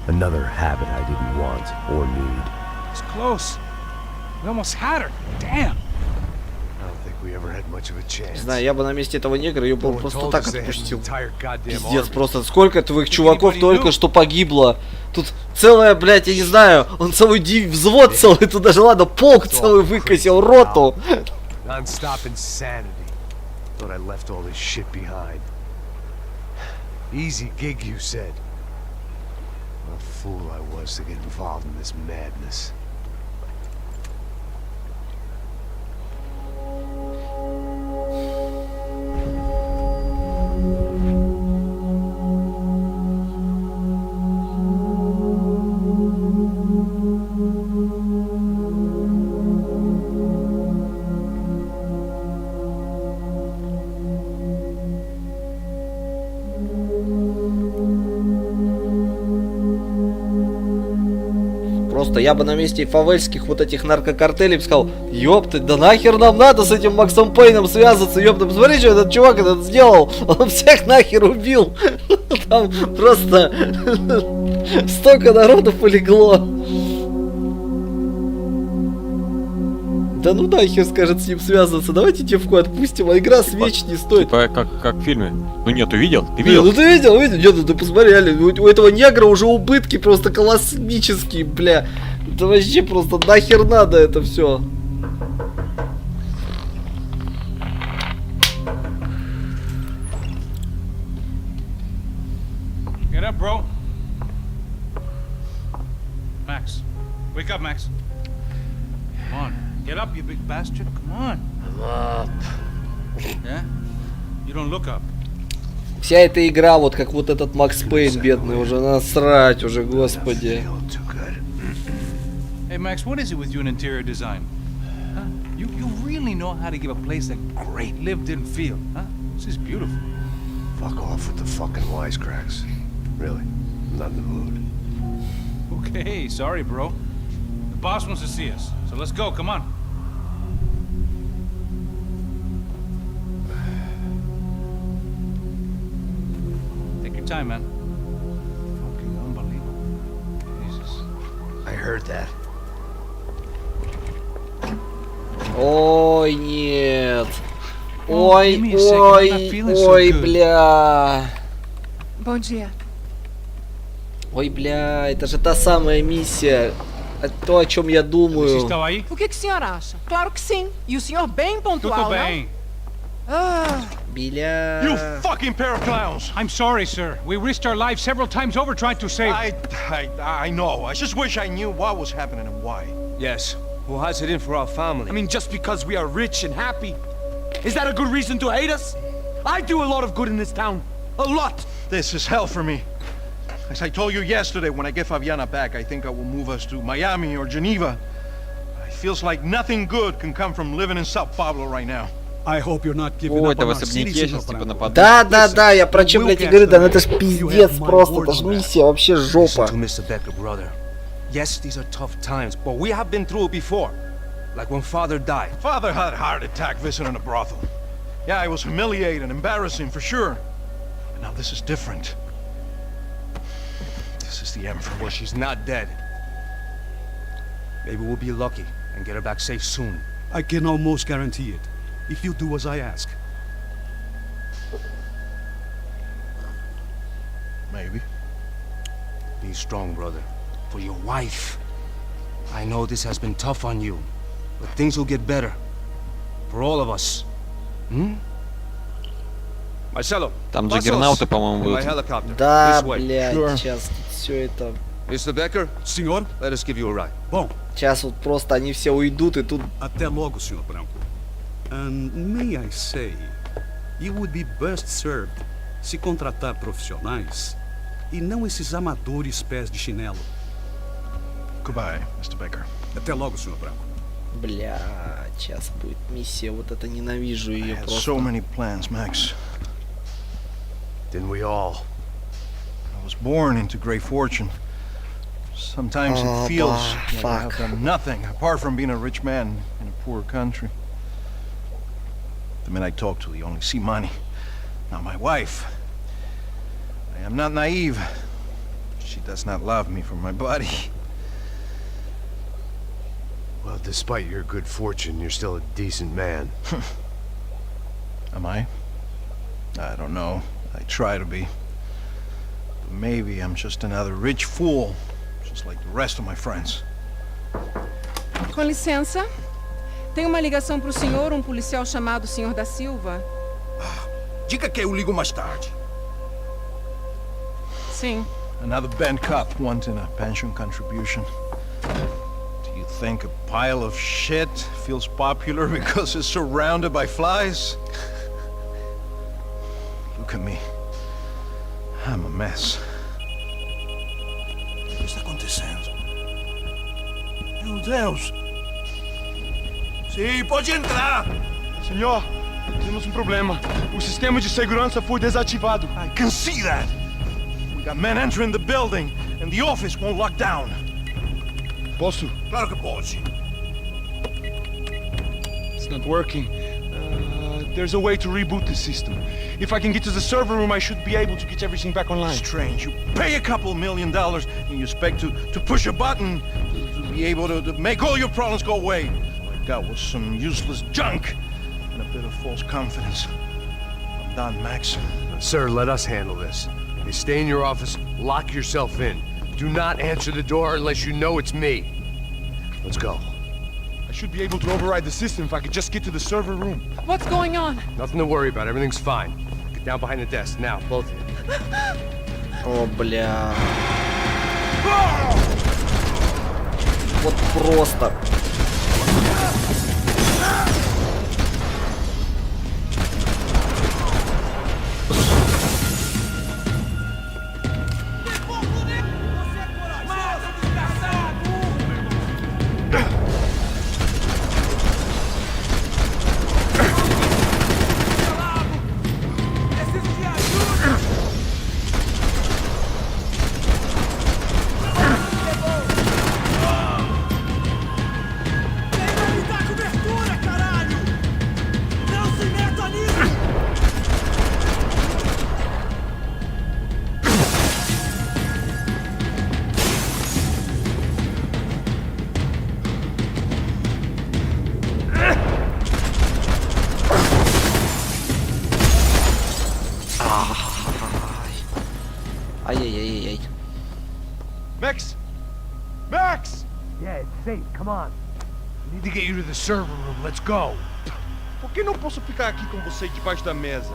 Another habit I didn't want or need. It's close. We almost had her. Damn. I don't think we ever had much of a chance. Не знаю, я бы на месте этого негра ее бы No one просто told так us they had an отпустил. entire goddamn Пиздец, army. просто сколько твоих чуваков только что погибло. Тут целая, блядь, я не знаю, он целый взвод целый, тут даже ладно, полк целый выкосил, роту. Non-stop insanity. Thought I left all this shit behind. Easy gig, you said. What a fool I was to get involved in this madness. Просто я бы на месте фавельских вот этих наркокартелей сказал: ёпты, да нахер нам надо с этим Максом Пейном связаться, ёпты, посмотри, что этот чувак этот сделал, он всех нахер убил. Там просто столько народу полегло. Да ну нахер, скажет, с ним связываться, давайте девку отпустим, а игра свеч не стоит. Типа как в фильме. Ну нет, ты видел? Ты Не, видел? ну ты видел? Нет, ну ты посмотри, у этого негра уже убытки просто космические, бля. Это вообще просто нахер надо это все. Get up, bro. Max. Wake up, Max. Come on. Get up, you big bastard. Come on. I'm up. Yeah? You don't look up. Вся эта игра, вот как вот этот Макс Пейн бедный, уже насрать уже, господи. Hey, Max, what is it with you in interior design? Huh? You really know how to give a place a great lived-in feel, huh? This is beautiful. Fuck off with the fucking wisecracks. Really, I'm not in the mood. Okay, sorry, bro. The boss wants to see us, so let's go, come on. Take your time, man. Fucking unbelievable. Jesus. I heard that. Ой, нет. Oh, Ой, give me a second, I'm not ой, feeling so ой, good. бля. Bom dia. Ой, бля, это же та самая миссия. Это то, о чем я Você думаю. estava aí? O que o senhor acha? Claro que sim. E o senhor bem pontual, Tudo não? bem. Ah, Бля. You fucking pair of clowns! I'm sorry, sir. We risked our lives several times over trying to save... I know. I just wish I knew what was happening and why. Yes. Well, how's it in for our family? I mean, just because we are rich and happy, is that a good reason to hate us? I do a lot of good in this town. A lot! This is hell for me. As I told you yesterday, when I get Fabiana back, I think I will move us to Miami or Geneva. It feels like nothing good can come from living in Sao Paulo right now. I hope you're not giving О, up это on в our особняке city, сейчас типа нападут. Да, я про чем, блядь, и говорю, да, ну это ж пиздец просто, это ж миссия вообще жопа. Listen to Mr. Becker, brother. Yes, these are tough times, but we have been through it before. Like when Father died. Father had a heart attack visiting a brothel. Yeah, it was humiliating, embarrassing for sure. But now this is different. This is the Emperor. Well, she's not dead. Maybe we'll be lucky and get her back safe soon. I can almost guarantee it, if you do as I ask. Maybe. Be strong, brother. For your wife. I know this has been tough on you, but things will get better. For all of us. Marcelo, Там джаггернауты, по-моему, my будут. helicopter. Да, This way. блядь, Sure. сейчас все это... Mr. Becker, Senhor? let us give you a ride. Bom, Сейчас вот просто они все уйдут, и тут... até logo, Sr. Branco. And may I say, you would be best served se contratar profissionais e não esses amadores pés de chinelo. Goodbye, Mr. Baker. Até logo, Sr. Branco. Бля, сейчас будет миссия, вот это ненавижу I ее had просто. so many plans, Max. Didn't we all? I was born into great fortune. Sometimes Oh, it feels bah, like I have fuck. done nothing apart from being a rich man in a poor country. The men I talk to, they only see money. Now my wife, I am not naive. She does not love me for my body. Well, despite your good fortune, you're still a decent man. Am I? I don't know. I try to be. But maybe I'm just another rich fool, just like the rest of my friends. Com licença. Tem uma ligação pro senhor, um policial chamado Senhor da Silva. Diga que eu ligo mais tarde. Sim. Another bent cop wanting a pension contribution. Do you think a pile of shit feels popular because it's surrounded by flies? Look at me. I'm a mess. O que está acontecendo? Meu Deus! Sim, pode entrar! Senhor, temos um problema. O sistema de segurança foi desativado. I can see that! We got men entering the building, and the office won't lock down. Posso? Claro que pode. It's not working. There's a way to reboot the system. If I can get to the server room, I should be able to get everything back online. Strange. You pay a couple $1 million, and you expect to push a button to be able to make all your problems go away. All I got was some useless junk and a bit of false confidence. I'm done, Max. Sir, let us handle this. You stay in your office, lock yourself in. Do not answer the door unless you know it's me. Let's go. I should be able to override the system if I could just get to the server room. What's going on? Nothing to worry about. Everything's fine. Get down behind the desk. Now, both of you. О, бля. Вот просто. Ай-яй-яй-яй. Max! Max! Yeah, it's safe. Come on. We need to get you to the server room. Let's go. Por que não posso ficar aqui com você debaixo da mesa?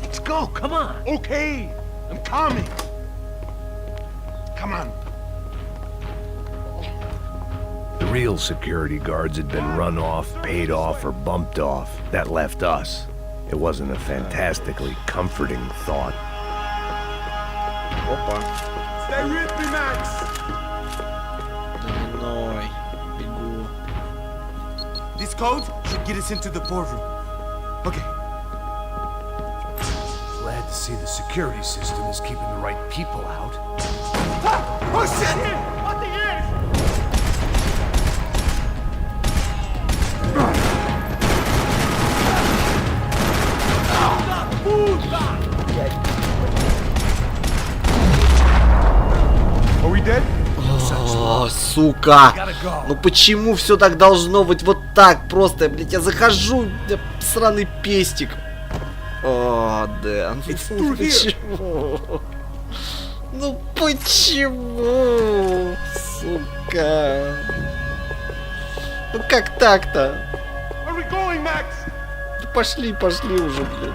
Let's go. Come on. Okay, I'm coming. Come on. real security guards had been run off, paid off, or bumped off. That left us. It wasn't a fantastically comforting thought. Опа. Stay with me, Max! Доминой. Бегу. This code should get us into the boardroom. Okay. Glad to see the security system is keeping the right people out. Oh shit! What the ears? Are we dead? О, сука! Ну почему все так должно быть вот так просто? Блять, я захожу, сраный пестик. О, Дэн, ну почему? Ну почему? Сука. Ну как так-то? Where are we going, Max? Да пошли уже, блин.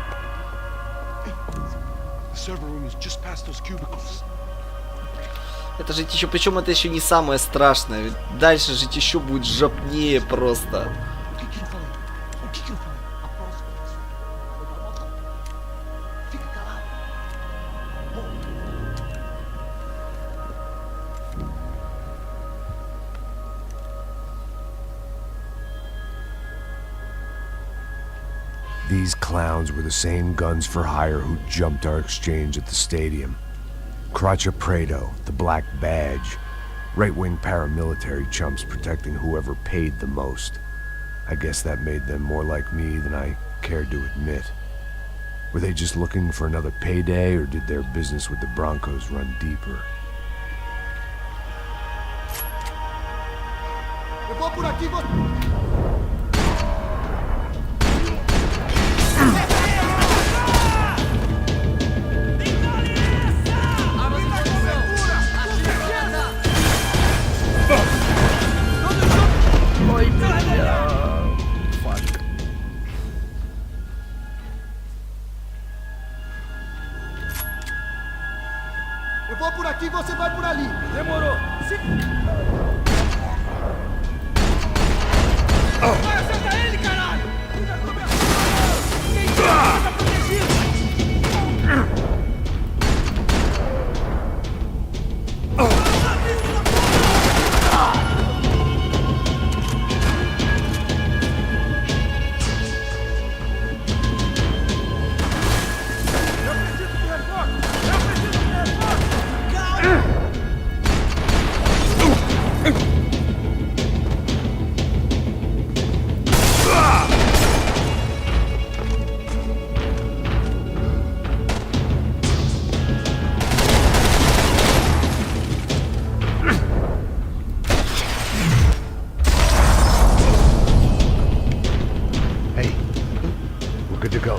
The server room is just past those cubicles. Это жить еще, причем это еще не самое страшное. Ведь дальше жить еще будет жопнее просто. These clowns were the same guns for hire who jumped our exchange at the stadium. Craccia Prado, the Black Badge. Right-wing paramilitary chumps protecting whoever paid the most. I guess that made them more like me than I cared to admit. Were they just looking for another payday, or did their business with the Broncos run deeper? Eu vou por aqui, Eu vou por aqui, você vai por ali. Demorou. Vai acertar ele, caralho! Quem tá protegido?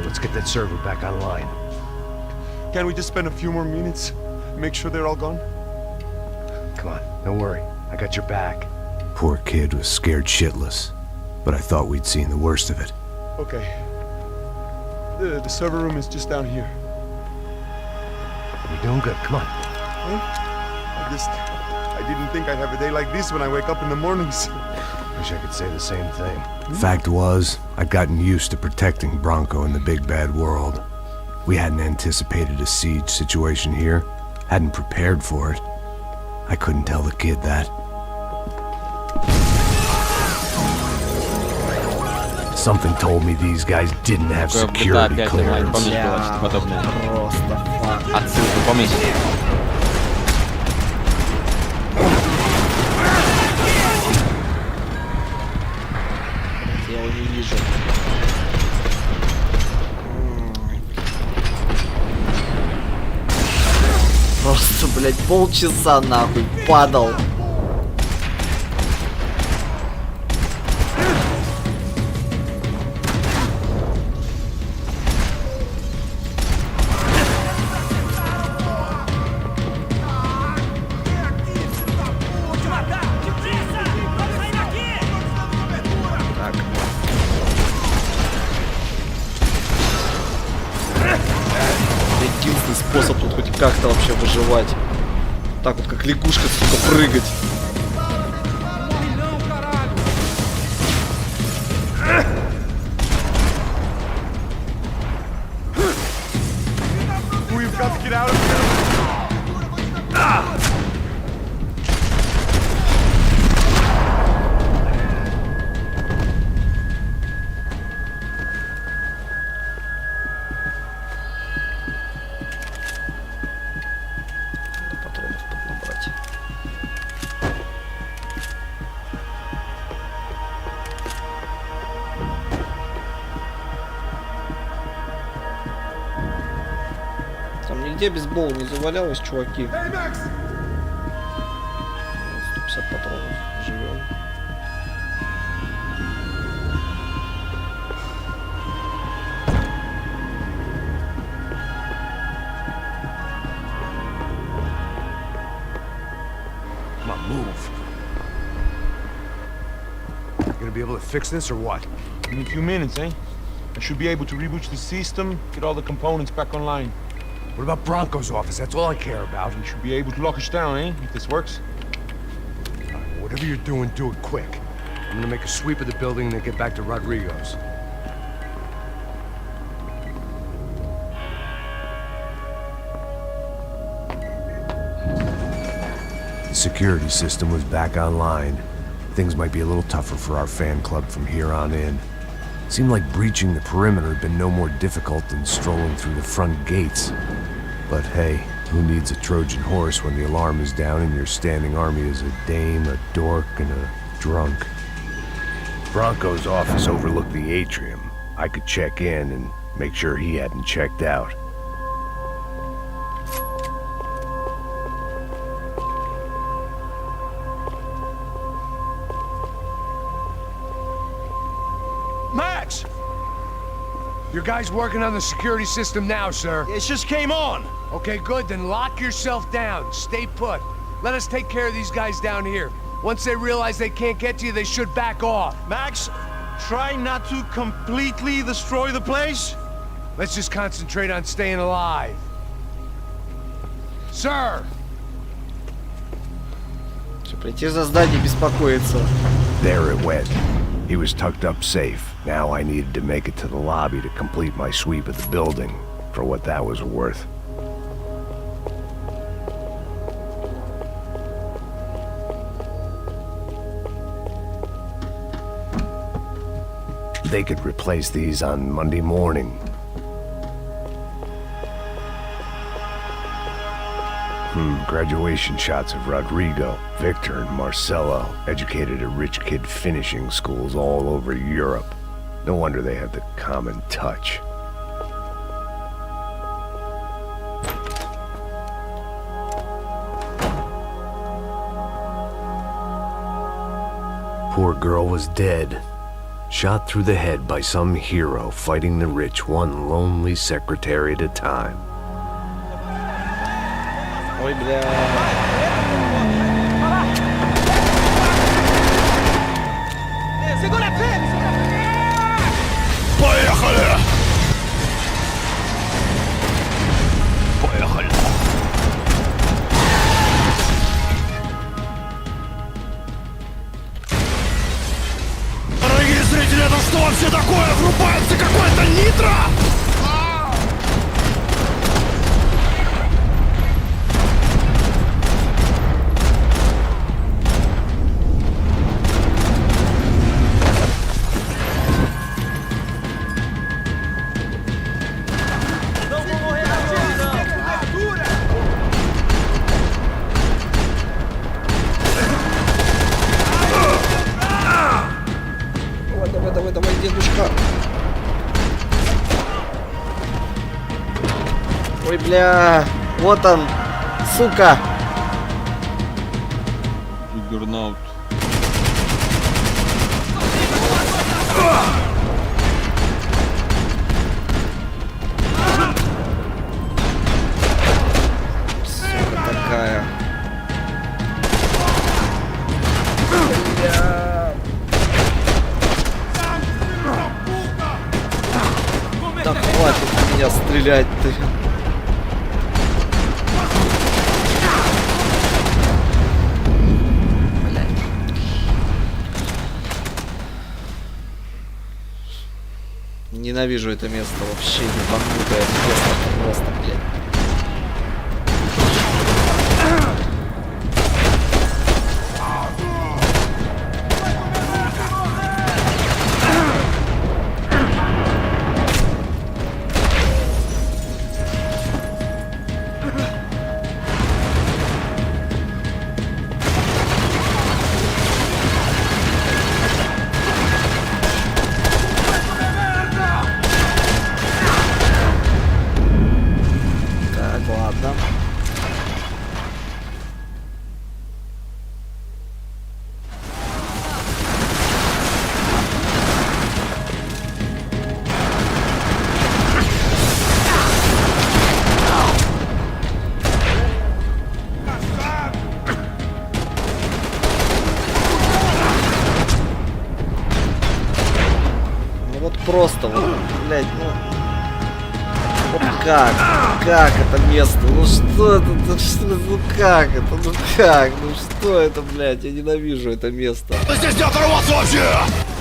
Let's get that server back online. Can we just spend a few more minutes? Make sure they're all gone? Come on, don't worry. I got your back. Poor kid was scared shitless, but I thought we'd seen the worst of it. Okay. The server room is just down here. You're doing good. Come on. I didn't think I'd have a day like this when I wake up in the mornings. Wish I could say the same thing. Fact was, I'd gotten used to protecting Bronco in the big bad world. We hadn't anticipated a siege situation here, hadn't prepared for it. I couldn't tell the kid that. Something told me these guys didn't have security clearance. Отсылку, помнишь? Я его не вижу. Просто, блядь, полчаса нахуй падал. Единственный способ тут хоть как-то вообще выживать. Так вот, как лягушка, сука, прыгать. Morre não, caralho! Нигде бейсбол не завалялось, чуваки. 150 патронов. Живем. Come on, move. You gonna be able to fix this or what? In a few minutes, eh? I should be able to reboot the system, get all the components back online. What about Bronco's office? That's all I care about. We should be able to lock us down, eh? If this works. All right, whatever you're doing, do it quick. I'm gonna make a sweep of the building and then get back to Rodrigo's. The security system was back online. Things might be a little tougher for our fan club from here on in. Seemed like breaching the perimeter had been no more difficult than strolling through the front gates. But hey, who needs a Trojan horse when the alarm is down and your standing army is a dame, a dork, and a drunk? Bronco's office overlooked the atrium. I could check in and make sure he hadn't checked out. Max! Your guys working on the security system now, sir. It just came on! Okay, good, then lock yourself down. Stay put. Let us take care of these guys down here. Once they realize they can't get to you, they should back off. Max, try not to completely destroy the place. Let's just concentrate on staying alive. Sir! Что, прийти за здание беспокоиться. There it went. He was tucked up safe. Now I needed to make it to the lobby to complete my sweep of the building, for what that was worth. They could replace these on Monday morning. Graduation shots of Rodrigo, Victor, and Marcelo, educated at rich kid finishing schools all over Europe. No wonder they had the common touch. Poor girl was dead. Shot through the head by some hero fighting the rich one lonely secretary at a time. Ой, бля. Поехали! Поехали! Дорогие зрители, это что вообще такое? Врубается какой-то нитро! Давай, дедушка. Ой, бля. Вот он, сука. Джиггернаут. Сука такая. Да хватит меня стрелять-то. Ненавижу это место вообще, ебанутое место просто, блядь. просто вот, блядь, ну... Вот как это место? Ну что это? Ну как это? Ну как? Ну что это, блядь? Я ненавижу это место. Да здесь не оторваться вообще!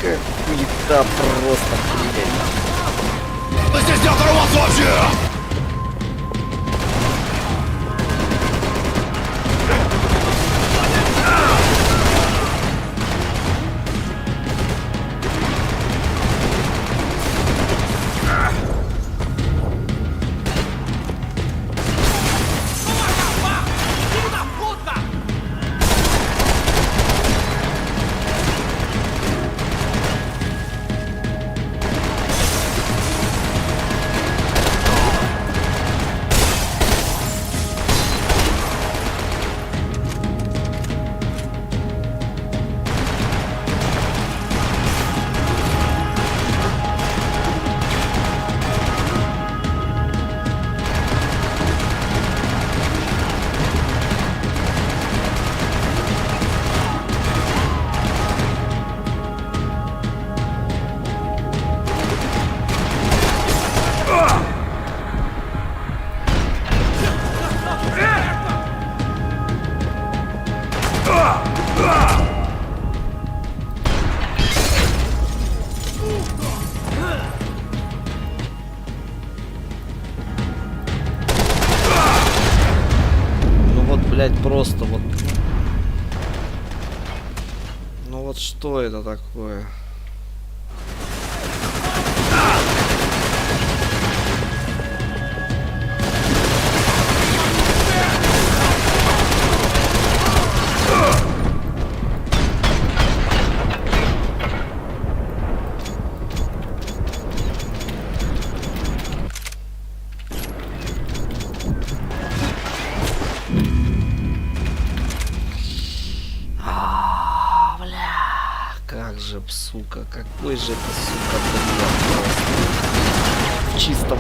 Как хуета просто, блядь. Да здесь не оторваться вообще! Блять, просто вот. Ну вот что это такое? Как же, сука, какой же это, сука, блядь, в чистом.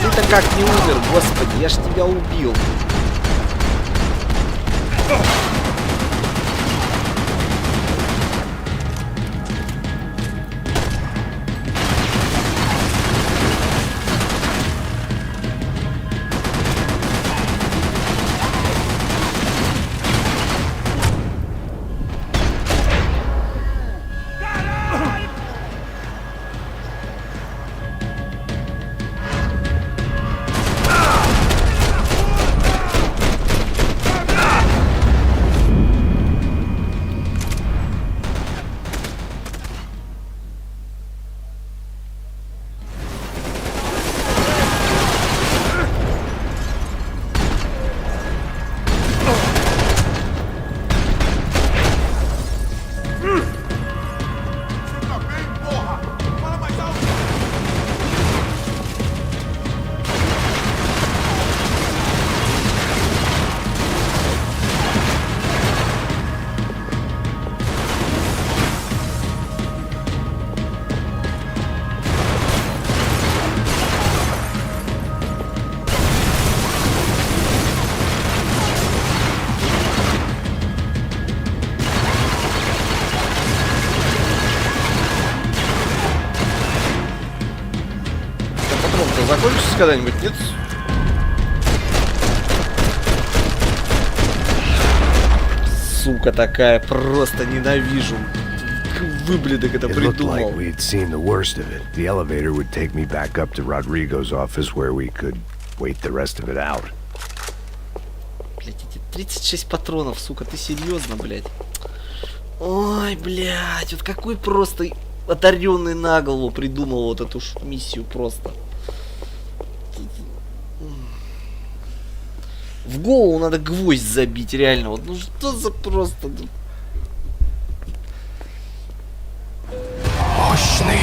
Ты-то как не умер, господи, я ж тебя убил. Закончится когда-нибудь, нет? Сука такая, просто ненавижу. Выблядок это придумал. It looked like we had seen the worst of it. The elevator would take me back up to Rodrigo's office where we could wait the rest of it out. Блять, эти 36 патронов, сука, ты серьезно, блять? Ой, блять, вот какой просто одаренный на голову придумал вот эту миссию просто. В голову надо гвоздь забить, реально. Вот, ну что за просто... Мощный!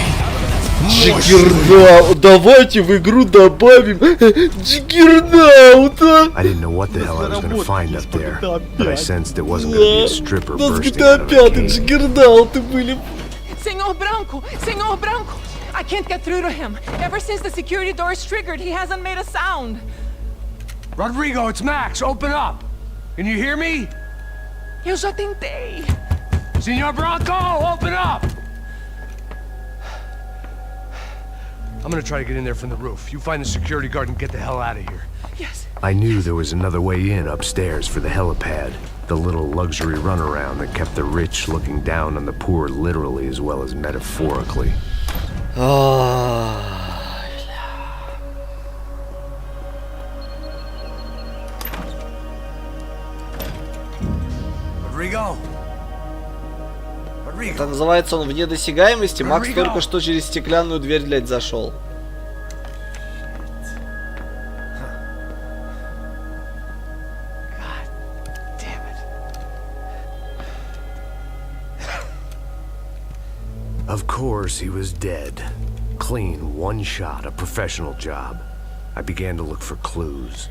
Джиггернаут! Давайте в игру добавим Джиггернаута! I didn't know what the hell I was gonna find up there, but I sensed it wasn't gonna be a stripper bursting out of a cave. Джиггернауты были. Senor Branco! Senor Branco! I can't get through to him. Ever since the security door is triggered, he hasn't made a sound. Rodrigo, it's Max. Open up. Can you hear me? Eu já tentei. Senor Bronco, open up! I'm gonna try to get in there from the roof. You find the security guard and get the hell out of here. Yes. I knew there was another way in upstairs for the helipad. The little luxury runaround that kept the rich looking down on the poor literally as well as metaphorically. Rodrigo! Это называется он вне досягаемости. Макс только что через стеклянную дверь, блядь, зашел. Of course, he was dead. Clean, one shot, a professional job. I began to look for clues.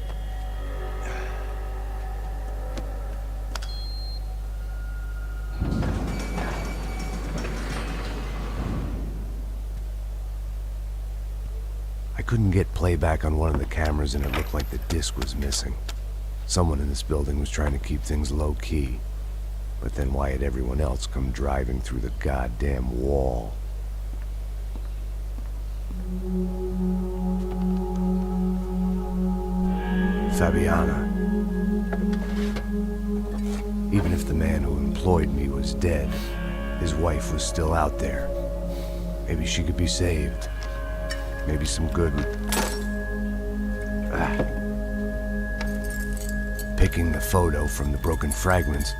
I couldn't get playback on one of the cameras and it looked like the disc was missing. Someone in this building was trying to keep things low-key. But then why had everyone else come driving through the goddamn wall? Fabiana. Even if the man who employed me was dead, his wife was still out there. Maybe she could be saved. Maybe some good... Picking the photo from the broken fragments,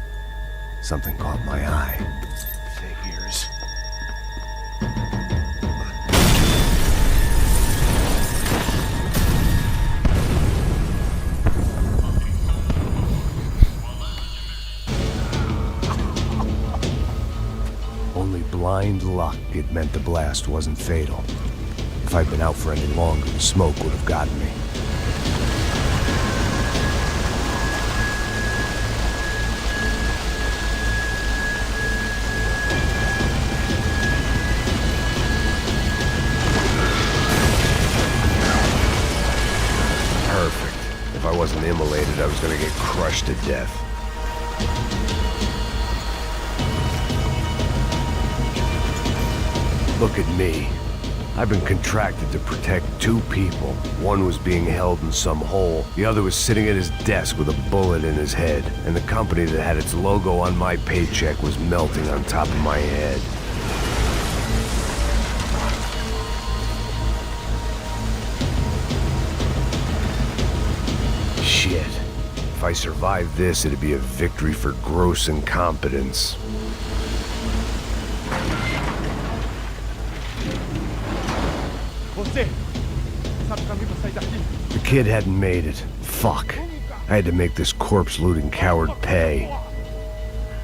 something caught my eye. Figures. Only blind luck it meant the blast wasn't fatal. If I'd been out for any longer, the smoke would have gotten me. Perfect. If I wasn't immolated, I was gonna get crushed to death. Look at me. I've been contracted to protect two people. One was being held in some hole. The other was sitting at his desk with a bullet in his head. And the company that had its logo on my paycheck was melting on top of my head. Shit. If I survived this, it'd be a victory for gross incompetence. The kid hadn't made it. Fuck. I had to make this corpse-looting coward pay.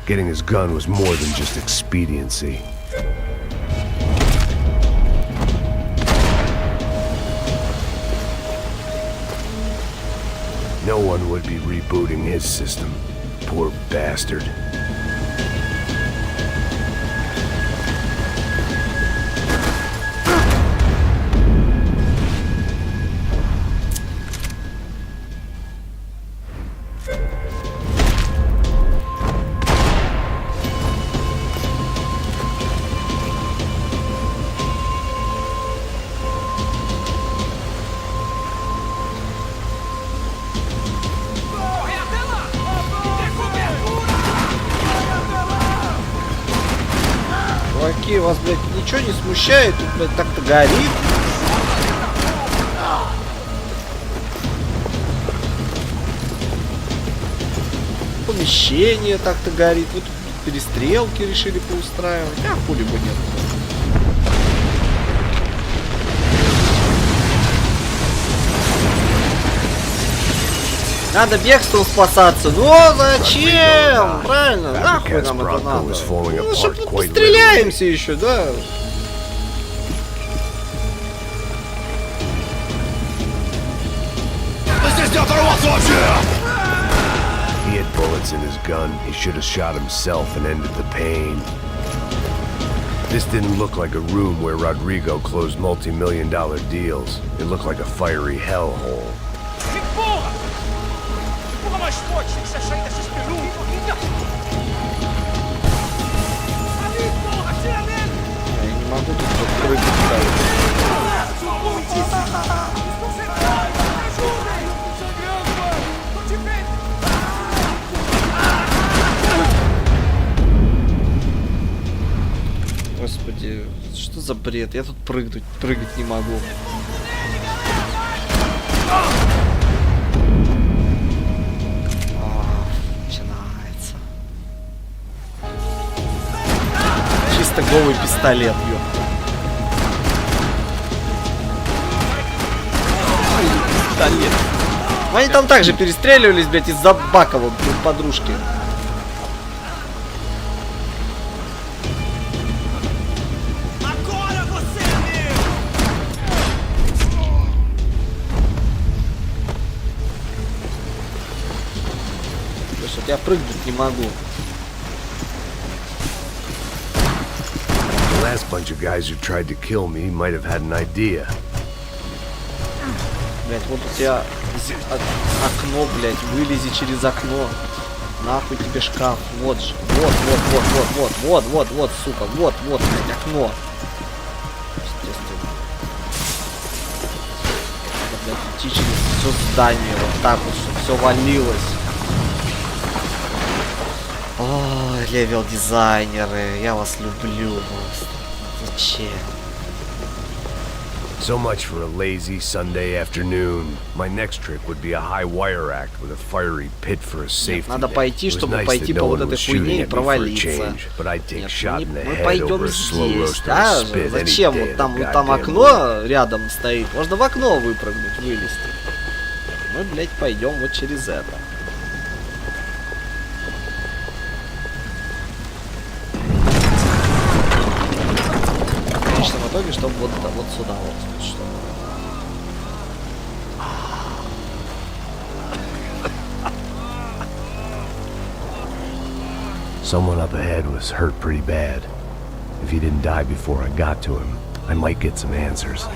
Getting his gun was more than just expediency. No one would be rebooting his system. Poor bastard. Чуваки, вас, блядь, ничего не смущает? Тут, блядь, так-то горит. Помещение так-то горит. Вот тут перестрелки решили поустраивать. А хули бы нет. Надо бегством спасаться. Но зачем? Правильно, нахуй нам это надо. Ну, чтобы постреляемся еще, да? He had bullets in his gun. He should have shot himself and ended the pain. This didn't look like a room where Rodrigo closed multi-million-dollar deals. It looked like a fiery hellhole. Что за бред? Я тут прыгать не могу. Начинается. Чисто голый пистолет, ё. Пистолет. Они там также перестреливались, блядь, из-за бака вот подружки. Слушай, я прыгнуть не могу. The last bunch of guys who tried to kill me might have had an idea. Блять, вот у тебя окно, блять, вылези через окно. Нахуй тебе шкаф. Вот же. Вот, сука. Вот, блять, окно. Естественно. Надо, блядь, идти через все здание. Вот так вот, чтобы все валилось. Ой, левел дизайнеры. Я вас люблю просто. Зачем? So much for a lazy Sunday afternoon. My next trick would be a high wire act with a fiery pit for a safety. Надо пойти, чтобы пойти по вот этой хуйне и провалиться. Нет, мы пойдем здесь, да? Зачем? Вот там окно рядом стоит. Можно в окно выпрыгнуть, вылезти. Мы, блядь, пойдем вот через это. В конечном итоге, чтобы вот сюда вот что. Someone up ahead was hurt pretty bad. If he didn't die before I got to him, I might get some answers.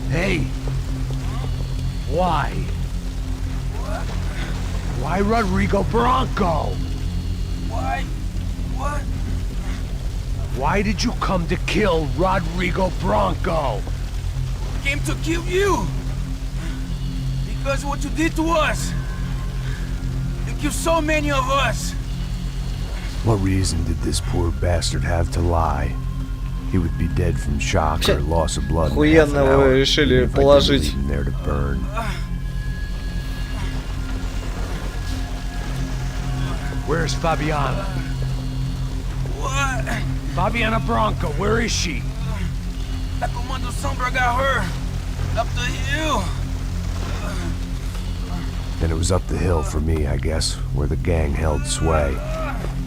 Hey! Why? Why Rodrigo Bronco? Why? What? Why did you come to kill Rodrigo Bronco? Came to kill you. Because what you did to us. You killed so many of us. What reason did this poor bastard have to lie? He would be dead from shock or loss of blood. Охуенно вы решили положить. Where's Fabiana? What? Fabiana Bronco, where is she? La Comando Sombra got her. Up the hill. Then it was up the hill for me, I guess, where the gang held sway.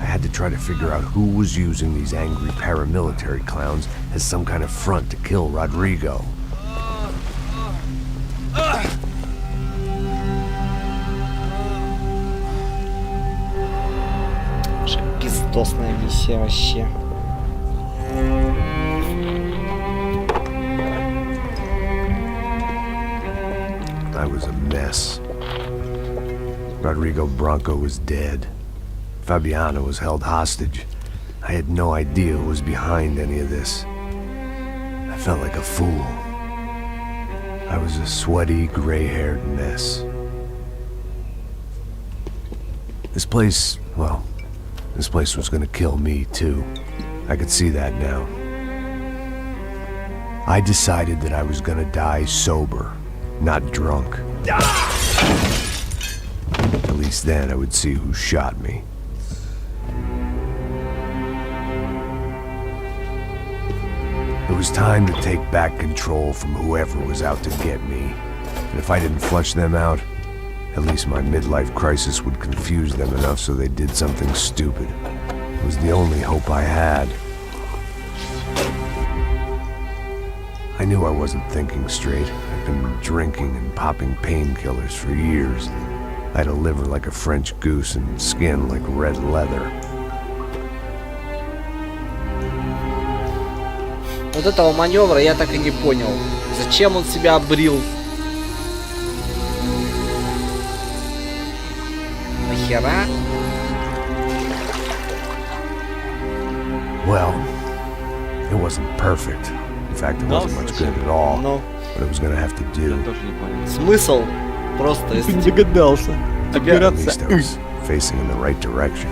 I had to try to figure out who was using these angry paramilitary clowns as some kind of front to kill Rodrigo. Пиздосная миссия вообще. I was a mess. Rodrigo Bronco was dead. Fabiana was held hostage. I had no idea who was behind any of this. I felt like a fool. I was a sweaty, gray-haired mess. This place, well, this place was gonna kill me too. I could see that now. I decided that I was gonna die sober, not drunk. At least then I would see who shot me. It was time to take back control from whoever was out to get me. And if I didn't flush them out, at least my midlife crisis would confuse them enough so they did something stupid. It was the only hope I had. I knew I wasn't thinking straight. I'd been drinking and popping painkillers for years. I had a liver like a French goose and skin like red leather. Вот этого маневра я так и не понял. Зачем он себя обрил? Нахера? Well, it wasn't perfect, In fact, it wasn't much good at all. Ну, But it was gonna have to do. Я тоже не понял. смысл просто, если тебе... догадался. At least I was facing in the right direction.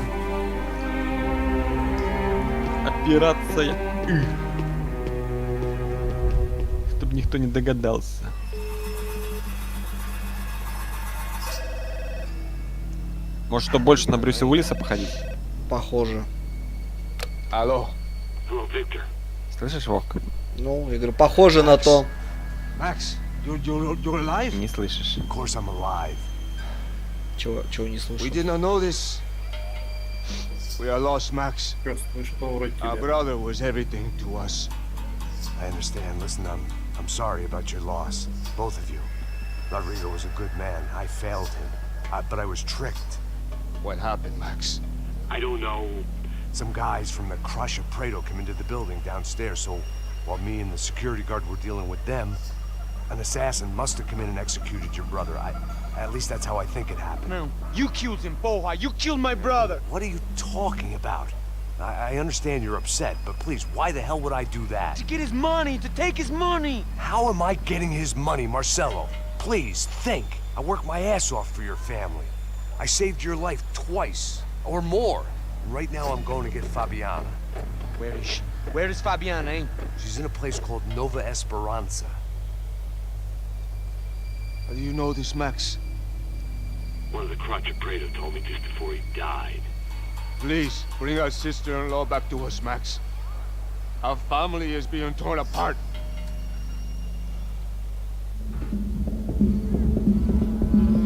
Операция. Чтобы никто не догадался. Может, что больше на Брюса Уиллиса походить? Похоже. Алло. Слышишь, Вовк? Ну, я говорю, похоже на то. Max, you're alive? Не слышишь. Of course I'm alive. Чего не We слушал? did not know this. We are lost, Max. Our brother was everything to us. I understand. Listen, I'm sorry about your loss. Both of you. Rodrigo was a good man. I failed him. But I was tricked. What happened, Max? I don't know. Some guys from the Crush of Prado came into the building downstairs, so while me and the security guard were dealing with them, an assassin must have come in and executed your brother. At least that's how I think it happened. No, you killed him, Porra. You killed my brother. What are you talking about? I understand you're upset, but please, why the hell would I do that? To get his money, to take his money. How am I getting his money, Marcelo? Please, think. I worked my ass off for your family. I saved your life twice, or more. Right now I'm going to get Fabiana. Where is she? Where is Fabiana, eh? She's in a place called Nova Esperanza. How do you know this, Max? One of the Crotch of Prado told me just before he died. Please, bring our sister-in-law back to us, Max. Our family is being torn apart.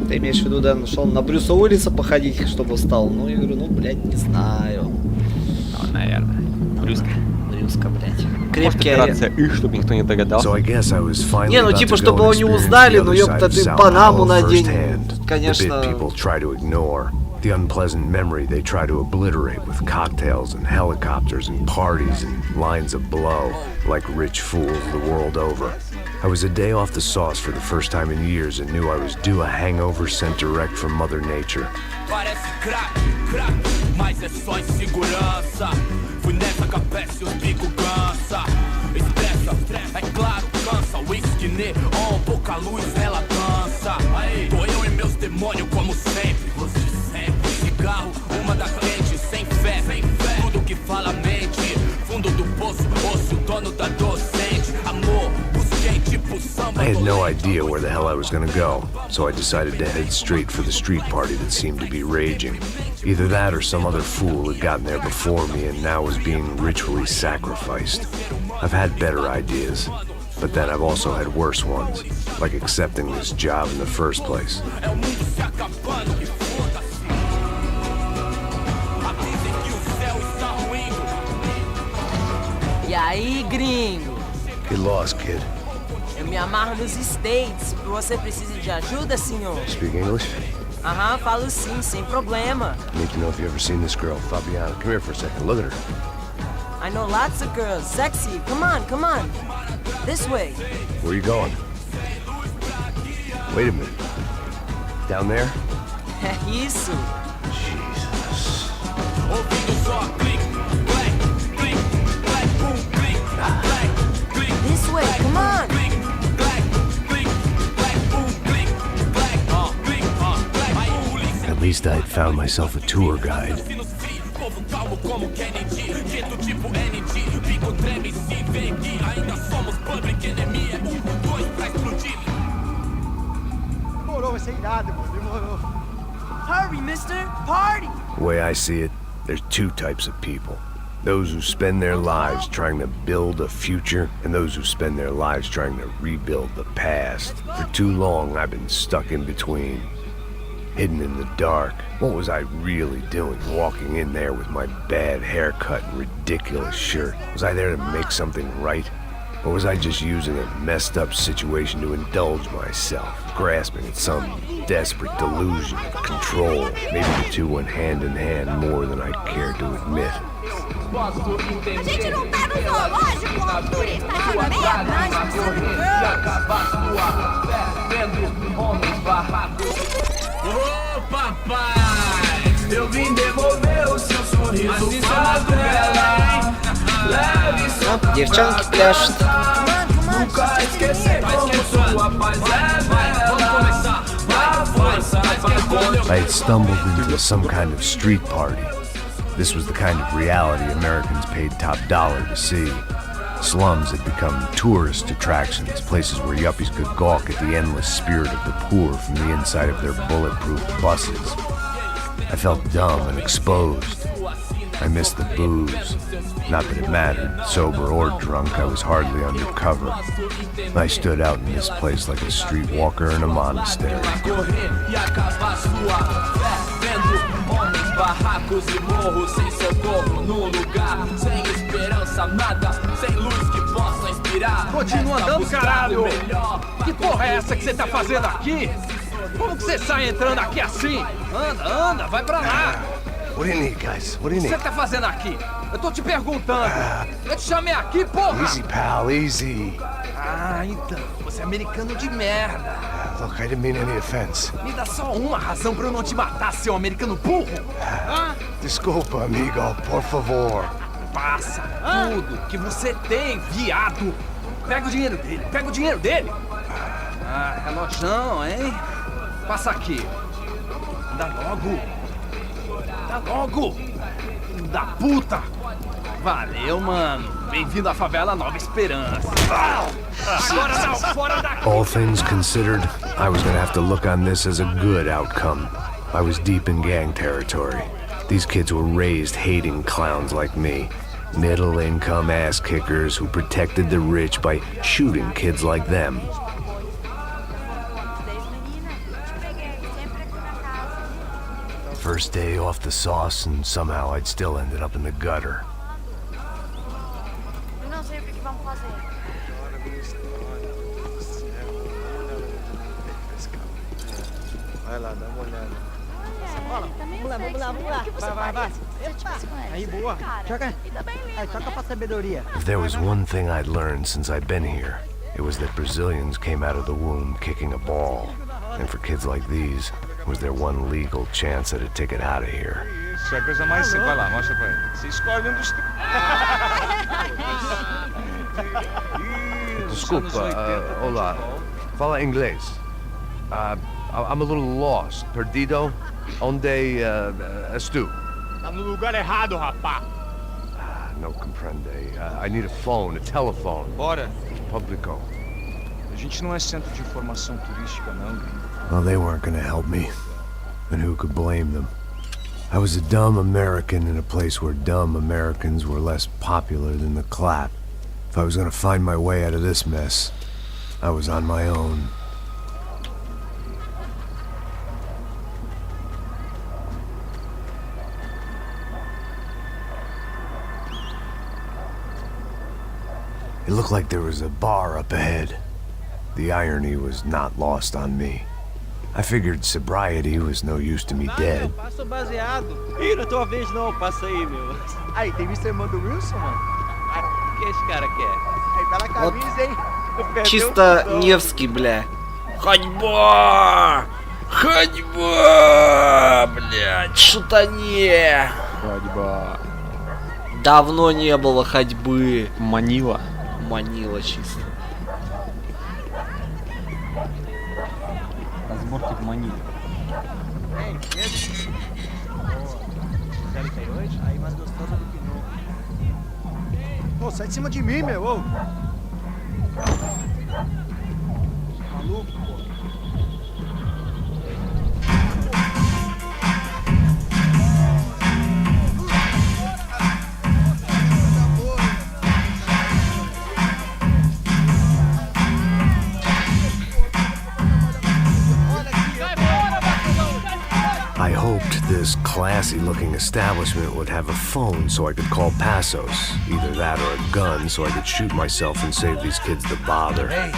Ты имеешь в виду, да, что он на Брюса Уиллиса походить, чтобы стал? Ну, я говорю, ну, блядь, не знаю. Ну, наверное. Брюска. Брюска, блядь. Может, Крепкий операция чтобы никто не догадался. So I guess I was finally Не, ну about типа, to go чтобы and его не experience узнали, the ну other side ёпта, of ты Sao Панаму Paulo надень. firsthand. The Конечно. bit people try to ignore. The unpleasant memory they try to obliterate with cocktails and helicopters and parties and lines of blow, like rich fools the world over. I was a day off the sauce for the first time in years and knew I was due a hangover sent direct from Mother Nature. Parece crack, mas é só insegurança. Fui nessa capeste, os bico cansa. Estressa, é claro, cansa. Whisky neon, pouca luz, ela dança. Tô eu e meus demônios como sempre. Você sempre. Cigarro, uma da frente, sem fé. Tudo que fala mente. Fundo do poço, osso, dono da docente. Amor, busquei tipo samba. I had no idea where the hell I was gonna go, so I decided to head straight for the street party that seemed to be raging. Either that or some other fool had gotten there before me and now was being ritually sacrificed. I've had better ideas, but then I've also had worse ones, like accepting this job in the first place. E aí, gringo? Get lost, kid. Eu me amarro nos States. Você precisa de ajuda, senhor? Speak English? Aham, falo sim, sem problema. I need to know if you've ever seen this girl, Fabiana. Come here for a second. Look at her. I know lots of girls. Sexy. Come on, come on. This way. Where are you going? Wait a minute. Down there? É isso. Jesus. This way, come on. At least I'd found myself a tour guide. Demorou, vai ser irado, mano. Demorou. Hurry, mister. Party. The way I see it, there's two types of people. Those who spend their lives trying to build a future, and those who spend their lives trying to rebuild the past. For too long, I've been stuck in between. Hidden in the dark. What was I really doing walking in there with my bad haircut and ridiculous shirt? Was I there to make something right? Or was I just using a messed up situation to indulge myself, grasping at some desperate delusion of control? Maybe the two went hand in hand more than I cared to admit. A gente não tá no zoológico, ó, turista de merda! Ô, papai, eu vim devolver o seu sorriso favela. Leve Девчонки пляшут. I had stumbled into some kind of street party. This was the kind of reality Americans paid top dollar to see. Slums had become tourist attractions, places where yuppies could gawk at the endless spirit of the poor from the inside of their bulletproof buses. I felt dumb and exposed. I missed the booze. Not that it mattered, sober or drunk, I was hardly undercover. I stood out in this place like a streetwalker in a monastery. Continua andando, caralho! Que porra é essa que você tá fazendo aqui? Como que você sai entrando aqui assim? Anda, vai pra lá! What do you need, guys? What do you O que need? você tá fazendo aqui? Eu tô te perguntando. Eu te chamei aqui, porra! Easy, pal, easy. Ah, então. Você é americano de merda. Look, I didn't mean any offense. Me dá só uma razão pra eu não te matar, seu americano burro. Hã? Desculpa, amigo, por favor. Passa tudo que você tem, viado. Pega o dinheiro dele, Ah, relojão, hein? Passa aqui. Dá logo. Filho da puta. Valeu, mano. Bem-vindo à favela Nova Esperança. Agora não, fora daqui. All things considered, I was gonna have to look on this as a good outcome. I was deep in gang territory. These kids were raised hating clowns like me. Middle-income ass-kickers who protected the rich by shooting kids like them. First day off the sauce, and somehow I'd still ended up in the gutter. Eu não sei o que vamos fazer. Vai lá, dá uma olhada. Vamos lá. Vai. Aí, boa. Joga. Aí, toca pra sabedoria. If there was one thing I'd learned since I'd been here, it was that Brazilians came out of the womb kicking a ball. And for kids like these, was their one legal chance at a ticket out of here. Isso é a coisa mais simples. Vai lá, mostra pra ele. Você escolhe um dos... Desculpa, olá. Fala inglês. I'm a little lost. Perdido? Onde és tu? Tá no lugar errado, rapá. No comprende. I need a phone, a telephone. Bora. Publico. A gente não é centro de informação turística, não. Well, they weren't gonna help me. And who could blame them? I was a dumb American in a place where dumb Americans were less popular than the clap. If I was gonna find my way out of this mess, I was on my own. It looked like there was a bar up ahead. The irony was not lost on me. I figured sobriety was no use to me dead. Passa baseado. Ih, não é tua vez não, passa aí, meu. Aí, tem visto a irmã do Wilson, mano? O que esse cara quer? Aí, bela camisa, hein? Чисто Невский, бля. Ходьба, блядь, шутане. Ходьба. Давно не было ходьбы. Манила чисто. Разборки в Маниле. Aí, mais gostosa do que nunca. Ô, sai de cima de mim, meu. Ô. Maluco, pô. I hoped this classy-looking establishment would have a phone so I could call Passos. Either that or a gun so I could shoot myself and save these kids the bother. Hey,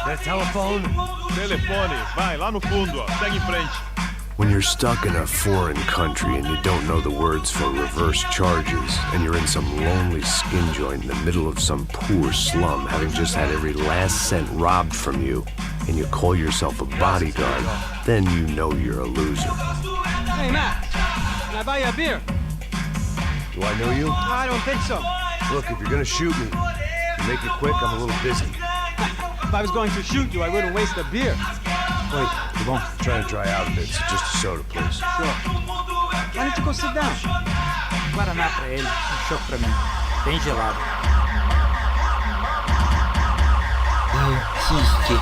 that telephone? Telefone, vai lá no fundo, ó. Segue em frente. When you're stuck in a foreign country and you don't know the words for reverse charges, and you're in some lonely skin joint in the middle of some poor slum having just had every last cent robbed from you, and you call yourself a bodyguard, then you know you're a loser. Hey, Matt. Can I buy you a beer? Do I know you? I don't think so. Look, if you're gonna shoot me, you make it quick, I'm a little busy. If I was going to shoot you, I wouldn't waste a beer. Wait, come on. I'm trying to dry out a bit, so just a soda, please. Sure. Why don't you go sit down? Guaraná pra ele, chopp pra mim. Bem gelado. Сиськи.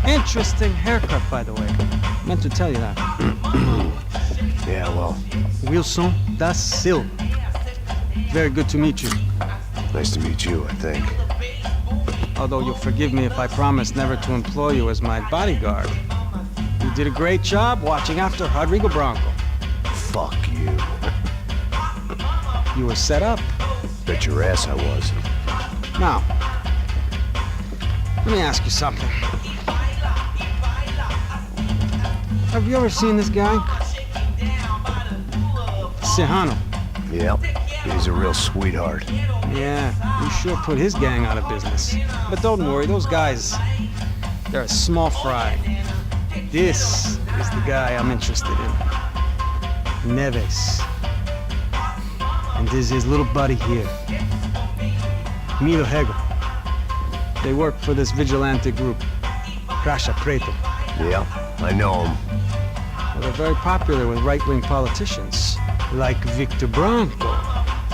Interesting haircut, by the way. Meant to tell you that. Yeah, well, Wilson da Silva. Very good to meet you. nice to meet you, I think. Although you'll forgive me if I promise never to employ you as my bodyguard. You did a great job watching after Rodrigo Bronco. Fuck you. You were set up. Bet your ass I was. Now, let me ask you something. Have you ever seen this guy? Serrano. Yep, he's a real sweetheart. Yeah, he sure put his gang out of business. But don't worry, those guys, they're a small fry. This is the guy I'm interested in. Neves. And this is his little buddy here. Milo Hegel. They work for this vigilante group, Caixa Preto. Yeah, I know him. Well, they're very popular with right-wing politicians, like Victor Bronco.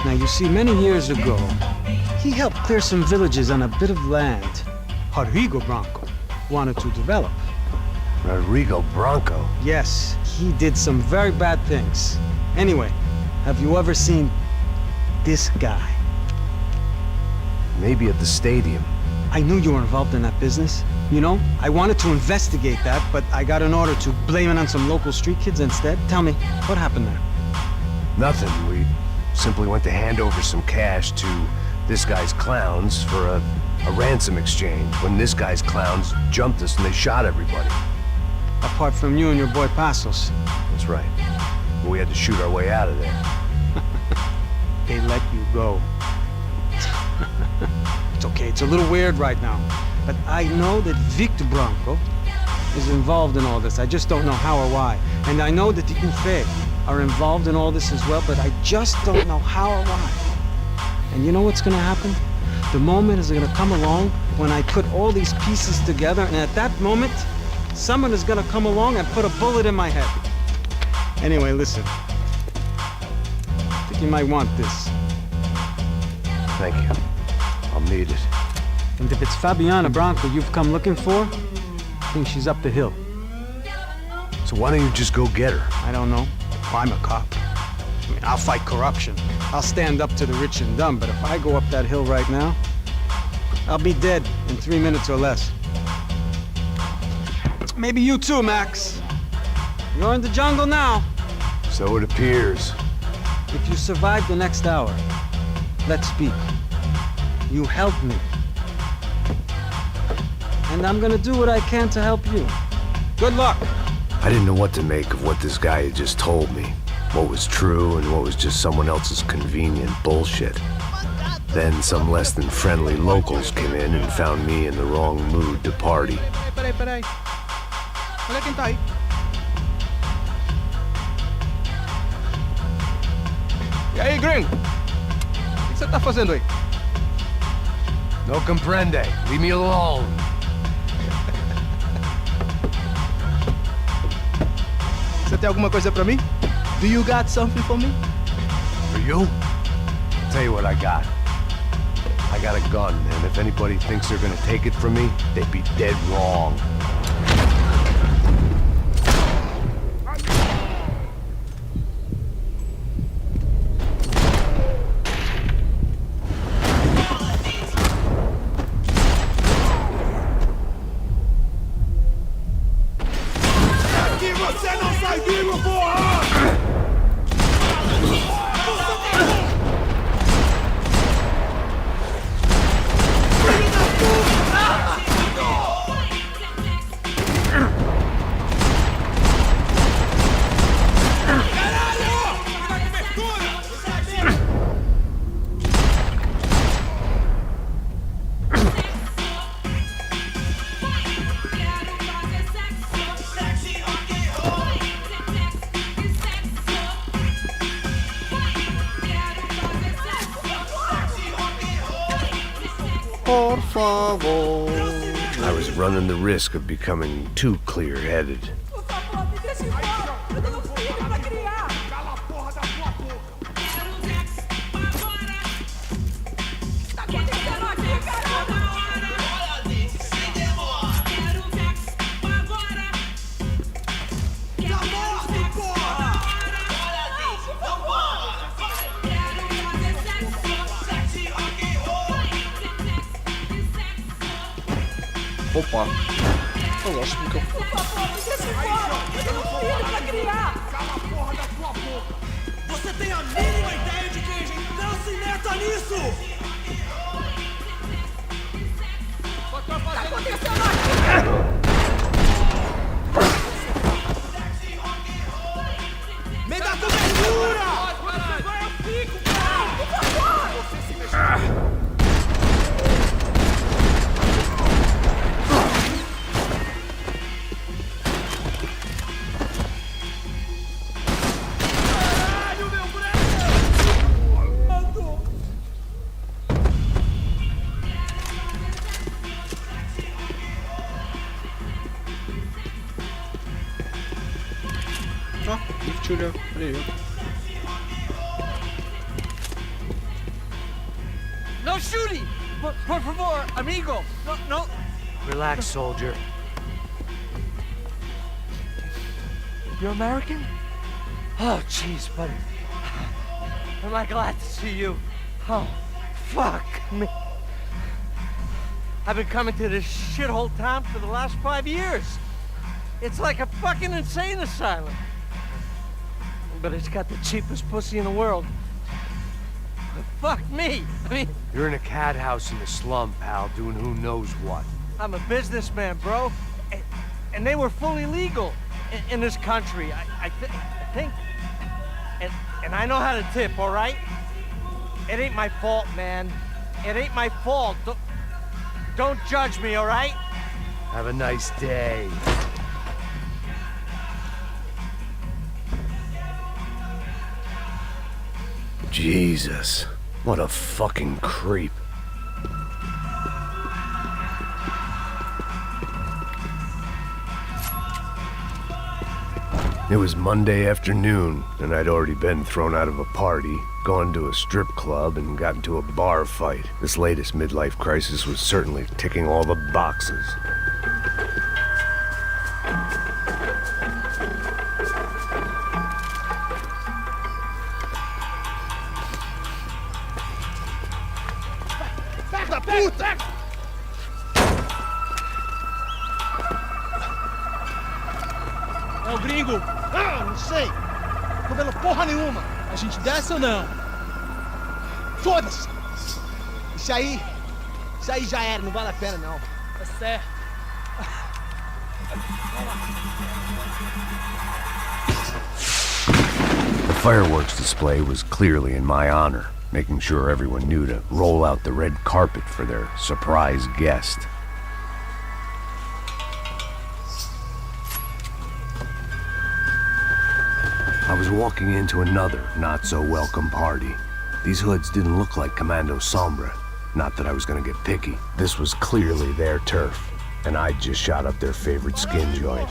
Now, you see, many years ago, he helped clear some villages on a bit of land Rodrigo Bronco wanted to develop. Rodrigo Bronco? Yes, he did some very bad things. Anyway, have you ever seen this guy? Maybe at the stadium. I knew you were involved in that business. You know, I wanted to investigate that, but I got an order to blame it on some local street kids instead. Tell me, what happened there? Nothing. We simply went to hand over some cash to this guy's clowns for a ransom exchange when this guy's clowns jumped us and they shot everybody. Apart from you and your boy Passos. That's right. But we had to shoot our way out of there. They let you go. It's okay, it's a little weird right now. But I know that Victor Bronco is involved in all this. I just don't know how or why. And I know that the UFE are involved in all this as well, but I just don't know how or why. And you know what's gonna happen? The moment is gonna come along when I put all these pieces together, and at that moment, someone is gonna come along and put a bullet in my head. Anyway, listen. I think you might want this. Thank you. I'll need it. And if it's Fabiana Bronco you've come looking for, I think she's up the hill. So why don't you just go get her? I don't know. I'm a cop. I mean, I'll fight corruption. I'll stand up to the rich and dumb, but if I go up that hill right now, I'll be dead in 3 minutes or less. Maybe you too, Max. You're in the jungle now. So it appears. If you survive the next hour, let's speak. You helped me. And I'm gonna do what I can to help you. Good luck! I didn't know what to make of what this guy had just told me. What was true and what was just someone else's convenient bullshit. Then some less than friendly locals came in and found me in the wrong mood to party. Peraí. Olha quem tá aí. E aí, gringo? O que você tá fazendo aí? No comprende. Leave me alone. Você tem alguma coisa pra mim? Do you got something for me? For you? I'll tell you what I got. I got a gun, and if anybody thinks they're gonna take it from me, they'd be dead wrong. Você não sai vivo, porra! por favor. I was running the risk of becoming too clear-headed. Por favor, me deixa embora. Eu tenho um filho pra criar. Cala a porra da tua boca. Tá acontecendo aqui, caramba? Опа. Калашников. Por favor, me deixa embora. Eu tenho um filho pra criar. Cala a porra da tua boca. Você tem a mínima ideia de quem a gente não se meta nisso! Tá acontecendo aqui. Me dá cobertura! Vai, eu fico, cara. Por favor. Você se mexeu. Девчуля, привет. No shooting! Por favor, amigo! No. Relax, soldier. You're American? Oh, jeez, buddy. Am I glad to see you? Oh, fuck me. I've been coming to this shithole town for the last 5 years. It's like a fucking insane asylum. But it's got the cheapest pussy in the world. Fuck me. I mean, You're in a cat house in the slum, pal, doing who knows what. I'm a businessman, bro. And they were fully legal in this country. I think. And I know how to tip, all right? It ain't my fault, man. It ain't my fault. Don't judge me, all right? Have a nice day. Jesus, what a fucking creep. It was Monday afternoon, and I'd already been thrown out of a party, gone to a strip club, and got into a bar fight. This latest midlife crisis was certainly ticking all the boxes. Da puta! É o gringo! Ah, não sei. Tô vendo porra nenhuma. A gente desce ou não? Foda-se. Isso aí já era, não vale a pena não. É certo. The fireworks display was clearly in my honor, making sure everyone knew to roll out the red carpet for their surprise guest. I was walking into another not-so-welcome party. These hoods didn't look like Commando Sombra. Not that I was gonna get picky. This was clearly their turf, and I'd just shot up their favorite skin joint.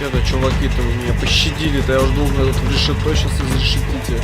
Че-то, чуваки-то, вы меня пощадили-то, я уж думал, меня тут решето сейчас изрешетите.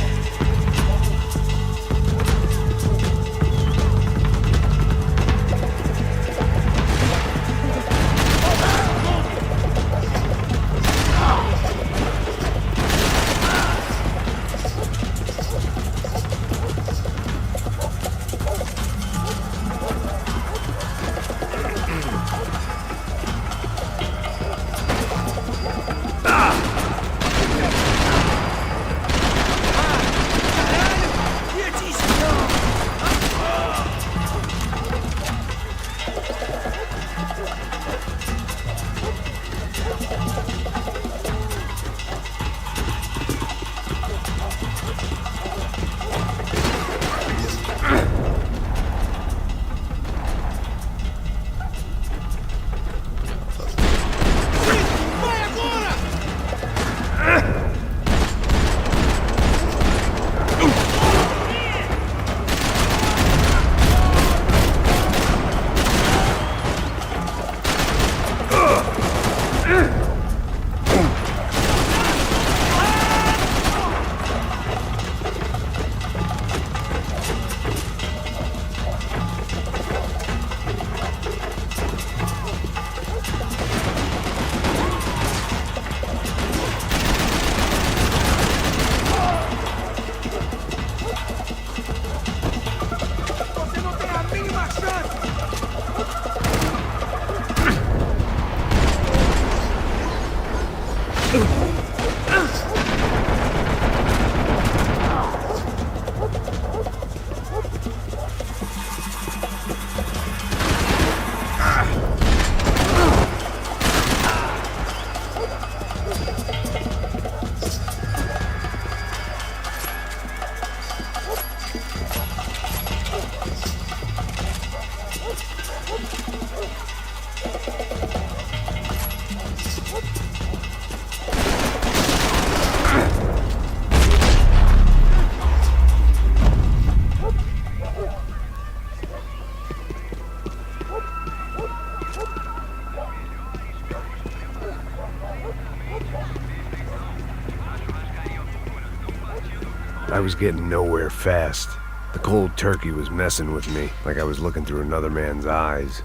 I was getting nowhere fast. The cold turkey was messing with me, like I was looking through another man's eyes.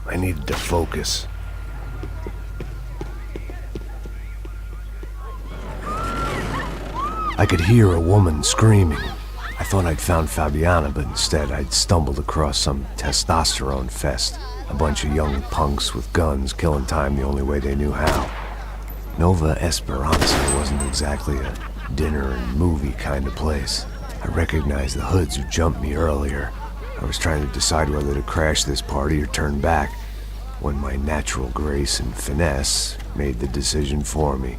I needed to focus. I could hear a woman screaming. I thought I'd found Fabiana, but instead I'd stumbled across some testosterone fest. A bunch of young punks with guns killing time the only way they knew how. Nova Esperanza wasn't exactly a dinner and movie kind of place. I recognized the hoods who jumped me earlier. I was trying to decide whether to crash this party or turn back, when my natural grace and finesse made the decision for me.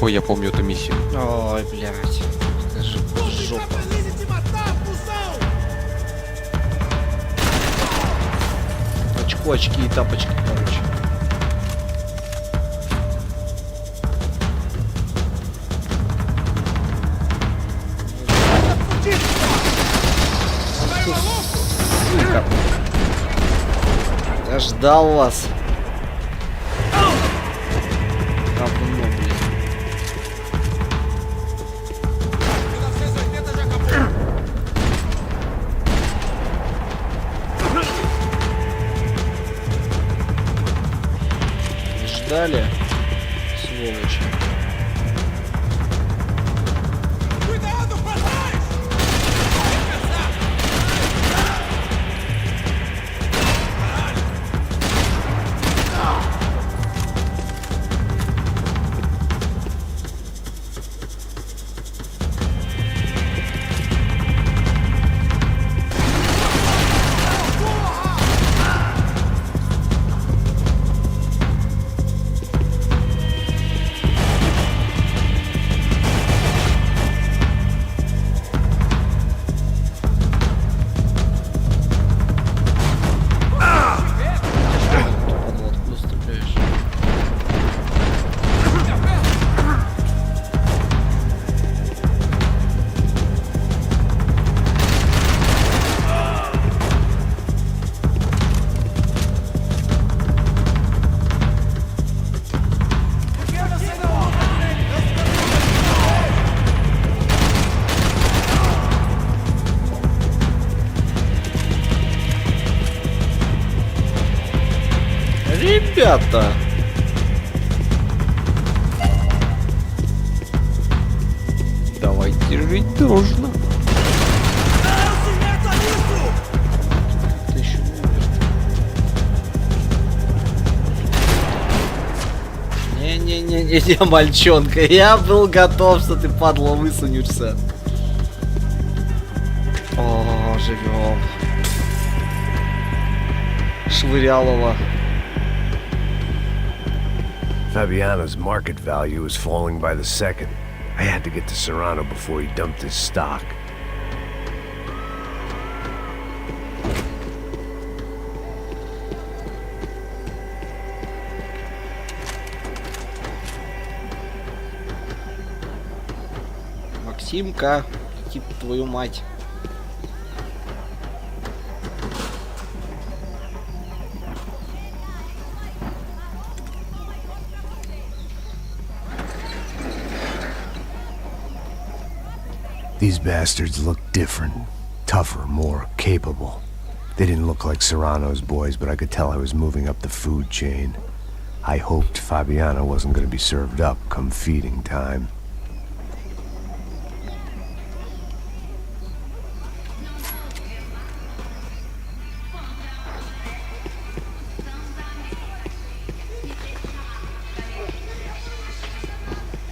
Ой, я помню эту миссию. Ой, блядь. Это же жопа. Очко, очки и тапочки, короче. Сука. Я ждал вас. Говно, блин. Ждали, сволочи. ребята. Давайте жить дружно. Ты еще не, мальчонка. Я был готов, что ты, падла, высунешься. О, живем. Швырялова. Fabiana's market value is falling by the second. I had to get to Serrano before he dumped his stock. Максимка, иди твою мать. These bastards look different, tougher, more capable. They didn't look like Serrano's boys, but I could tell I was moving up the food chain. I hoped Fabiana wasn't going to be served up come feeding time.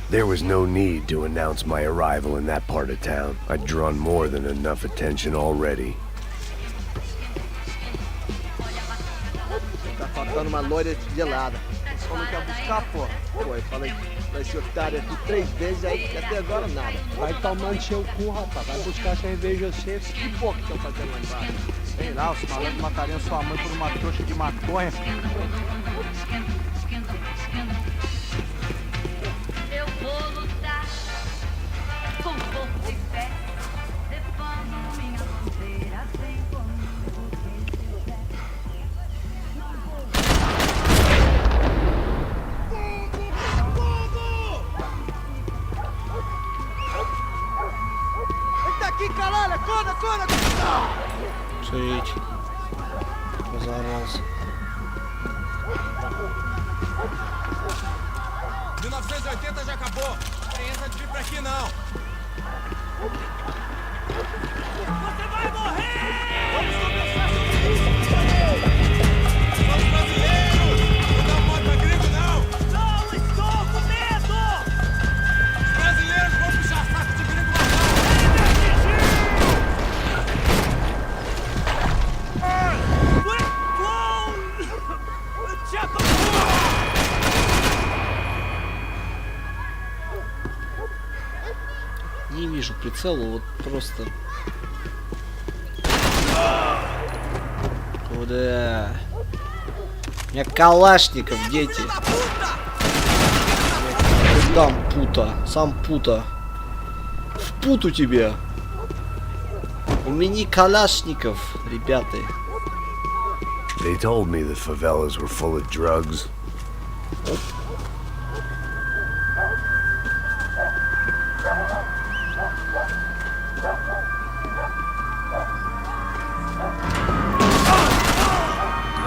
There was no need to announce my arrival in that part of town. I'd drawn more than enough attention already. Tá faltando uma loira gelada. Você não quer buscar, pô? Pô, eu falei pra esse otário aqui 3 vezes aí, e até agora nada. Vai tomando seu cu, rapaz. Vai buscar cerveja você. Que porra que estão fazendo lá embaixo? Sei lá, os malandros matariam sua mãe por uma trouxa de maconha. Eu vou lutar com corpo e fé, defendo minha bandeira, assim como quem quiser. Ele tá aqui, caralho! Acorda! Gente. Разорвался. 1980 já acabou. Tem essa de vir pra aqui, não. Você vai morrer! Vamos começar Somos brasileiros! Não dá moto pra gringo, não! Não estou com medo! Os brasileiros vão puxar saco de gringo Не вижу прицела, вот просто. Куда? У меня калашников, дети. Там пута, сам пута. В путу тебе. У меня калашников, ребята. They told me the favelas were full of drugs.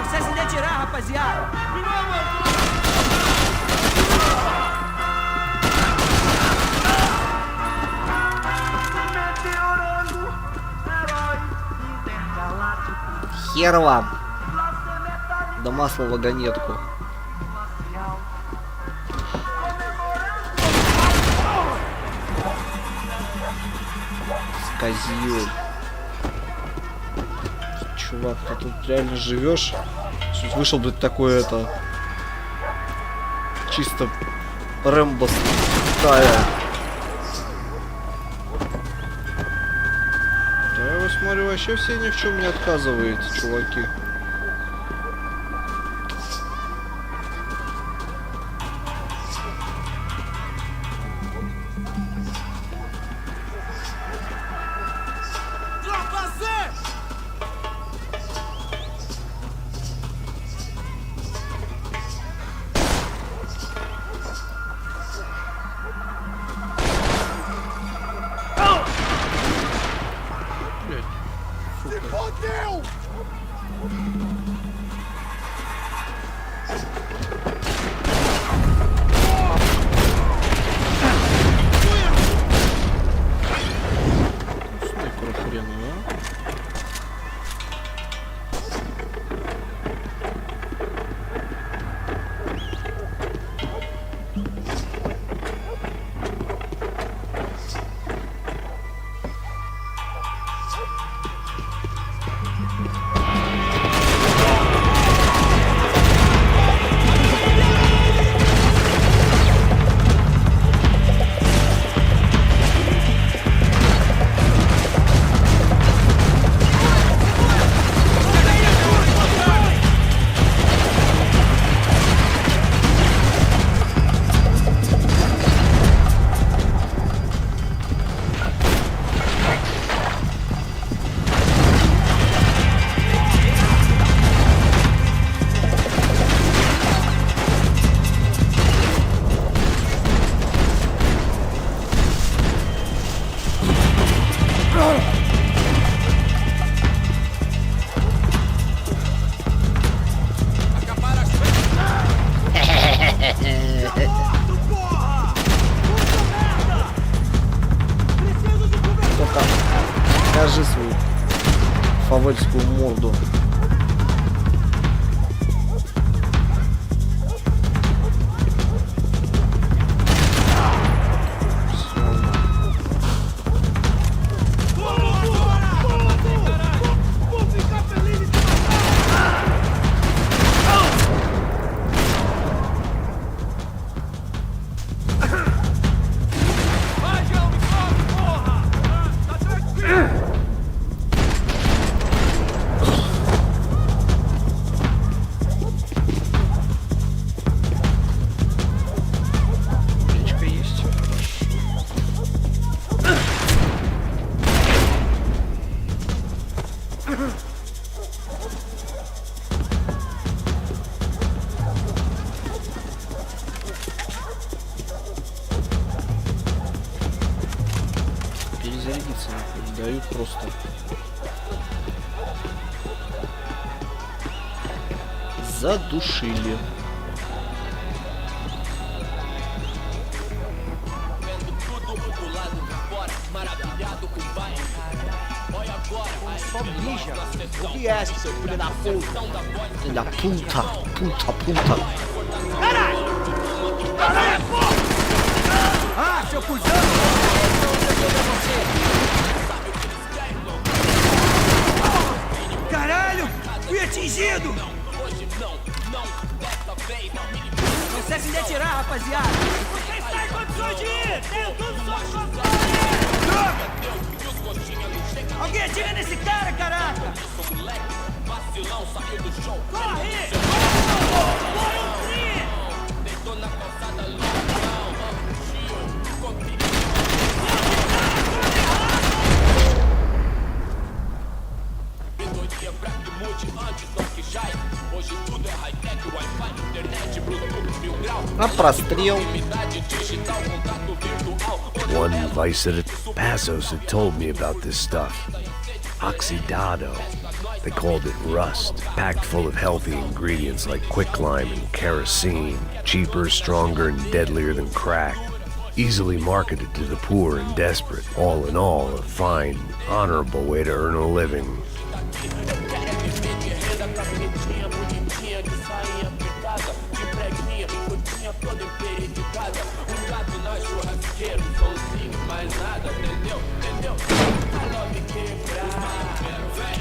Você se retirar, rapaziada! Хер вам. Да масло в вагонетку. Козел. Чувак, ты тут реально живешь? Тут вышел, блядь, такой это... Чисто Рэмбо стайл. Да я его смотрю, вообще все ни в чем не отказывает, чуваки. Se fodeu! покажи свою фавельскую морду. Перезарядиться не дают просто. Задушили. Só mija. O que é esse, seu filho da puta? Filho da puta, puta. Caralho! Caralho, porra! Ah, seu cuzão! Caralho! Fui atingido! Consegue me atirar, rapaziada? Vocês têm condições de ir! Tenho tudo sob controle! Alguém atira nesse cara, caraca! Corre! На прострел. One vice at a Passos had told me about this stuff. Oxidado. They called it rust, packed full of healthy ingredients like quicklime and kerosene, cheaper, stronger, and deadlier than crack. Easily marketed to the poor and desperate. All in all, a fine, honorable way to earn a living.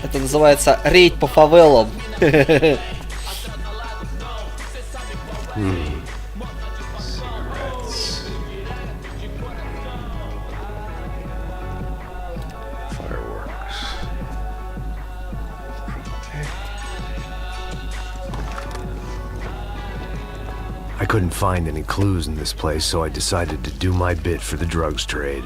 Это называется рейд по фавелам. I couldn't find any clues in this place, so I decided to do my bit for the drugs trade.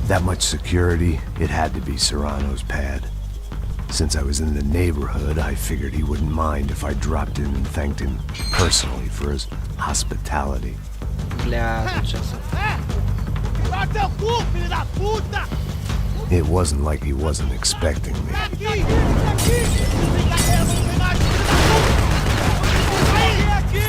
That much security, it had to be Serrano's pad. Since I was in the neighborhood, I figured he wouldn't mind if I dropped in and thanked him personally for his hospitality. Бля, тут сейчас. Dá teu cu, filho da puta! It wasn't like he wasn't expecting me. Aqui! Aqui! Brincadeira, não tem mais, filho da puta! Aí, aqui!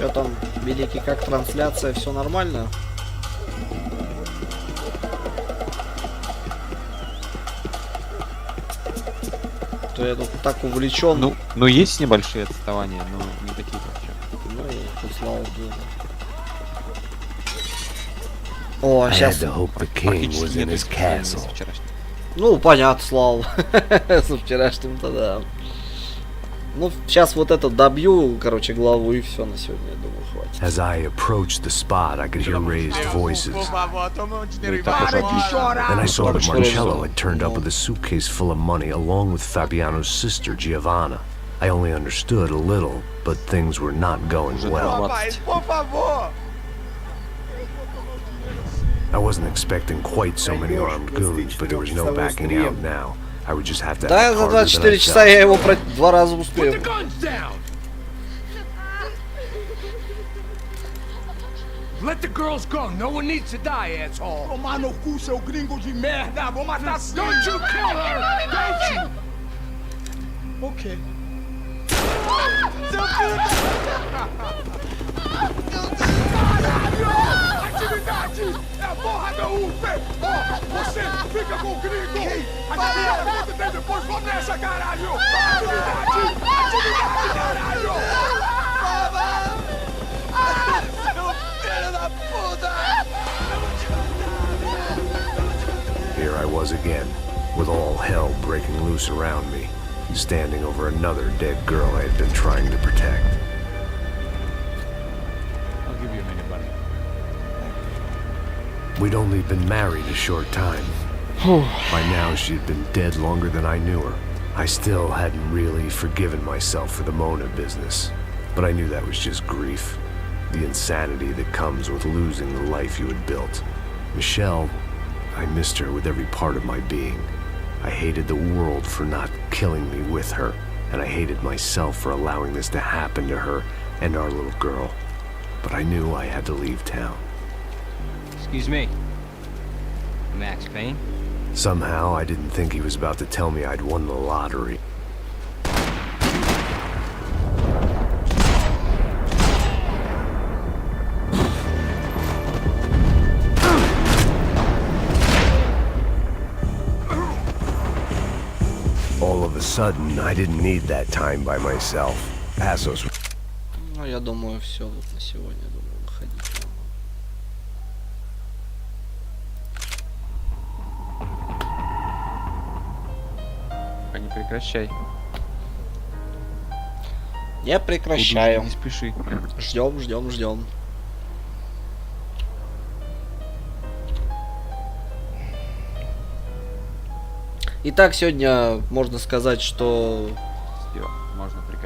Что там, великий, как трансляция, все нормально? То я тут так увлечен. Ну есть небольшие отставания, но не такие вообще. Ну, тут слава богу. О, сейчас. Практически нет исключения с вчерашнего. Ну, понятно, слава. Со вчерашним-то, да. Ну, сейчас вот это добью, короче, главу и все на сегодня, я думаю, хватит. As I approached the spot, I could hear raised voices. Then I saw that Marcello had turned up with a suitcase full of money along with Fabiano's sister, Giovanna. I only understood a little, but things were not going well. I wasn't expecting quite so many armed goons, but there was no backing out now. I would just have to Да, act за harder than I 24 часа felt. я его 2 раза успею. Let the girls go. No one needs to die, asshole. Tomar no cu, seu gringo de merda! Vou matar sim! Don't you kill her! Don't you? Ok. Seu filho Caralho! Atividade! É a porra da UP! Oh, você fica com o gringo! A gente vai conta dele depois, vamos nessa, caralho! Atividade! Atividade, caralho! filho da puta! Here I was again, with all hell breaking loose around me, standing over another dead girl I had been trying to protect. I'll give you a minute, buddy. We'd only been married a short time. By now, she'd been dead longer than I knew her. I still hadn't really forgiven myself for the Mona business, but I knew that was just grief. The insanity that comes with losing the life you had built. Michelle, I missed her with every part of my being. I hated the world for not killing me with her, and I hated myself for allowing this to happen to her and our little girl. But I knew I had to leave town. Excuse me. Max Payne? Somehow, I didn't think he was about to tell me I'd won the lottery. All of a sudden, I didn't need that time by myself. Passos. Ну, я думаю, все вот на сегодня, думаю, выходить. Не прекращай. Не прекращаю. Не спеши. Ждем, ждем, ждем. Итак, сегодня можно сказать, что Всё, можно прекращать.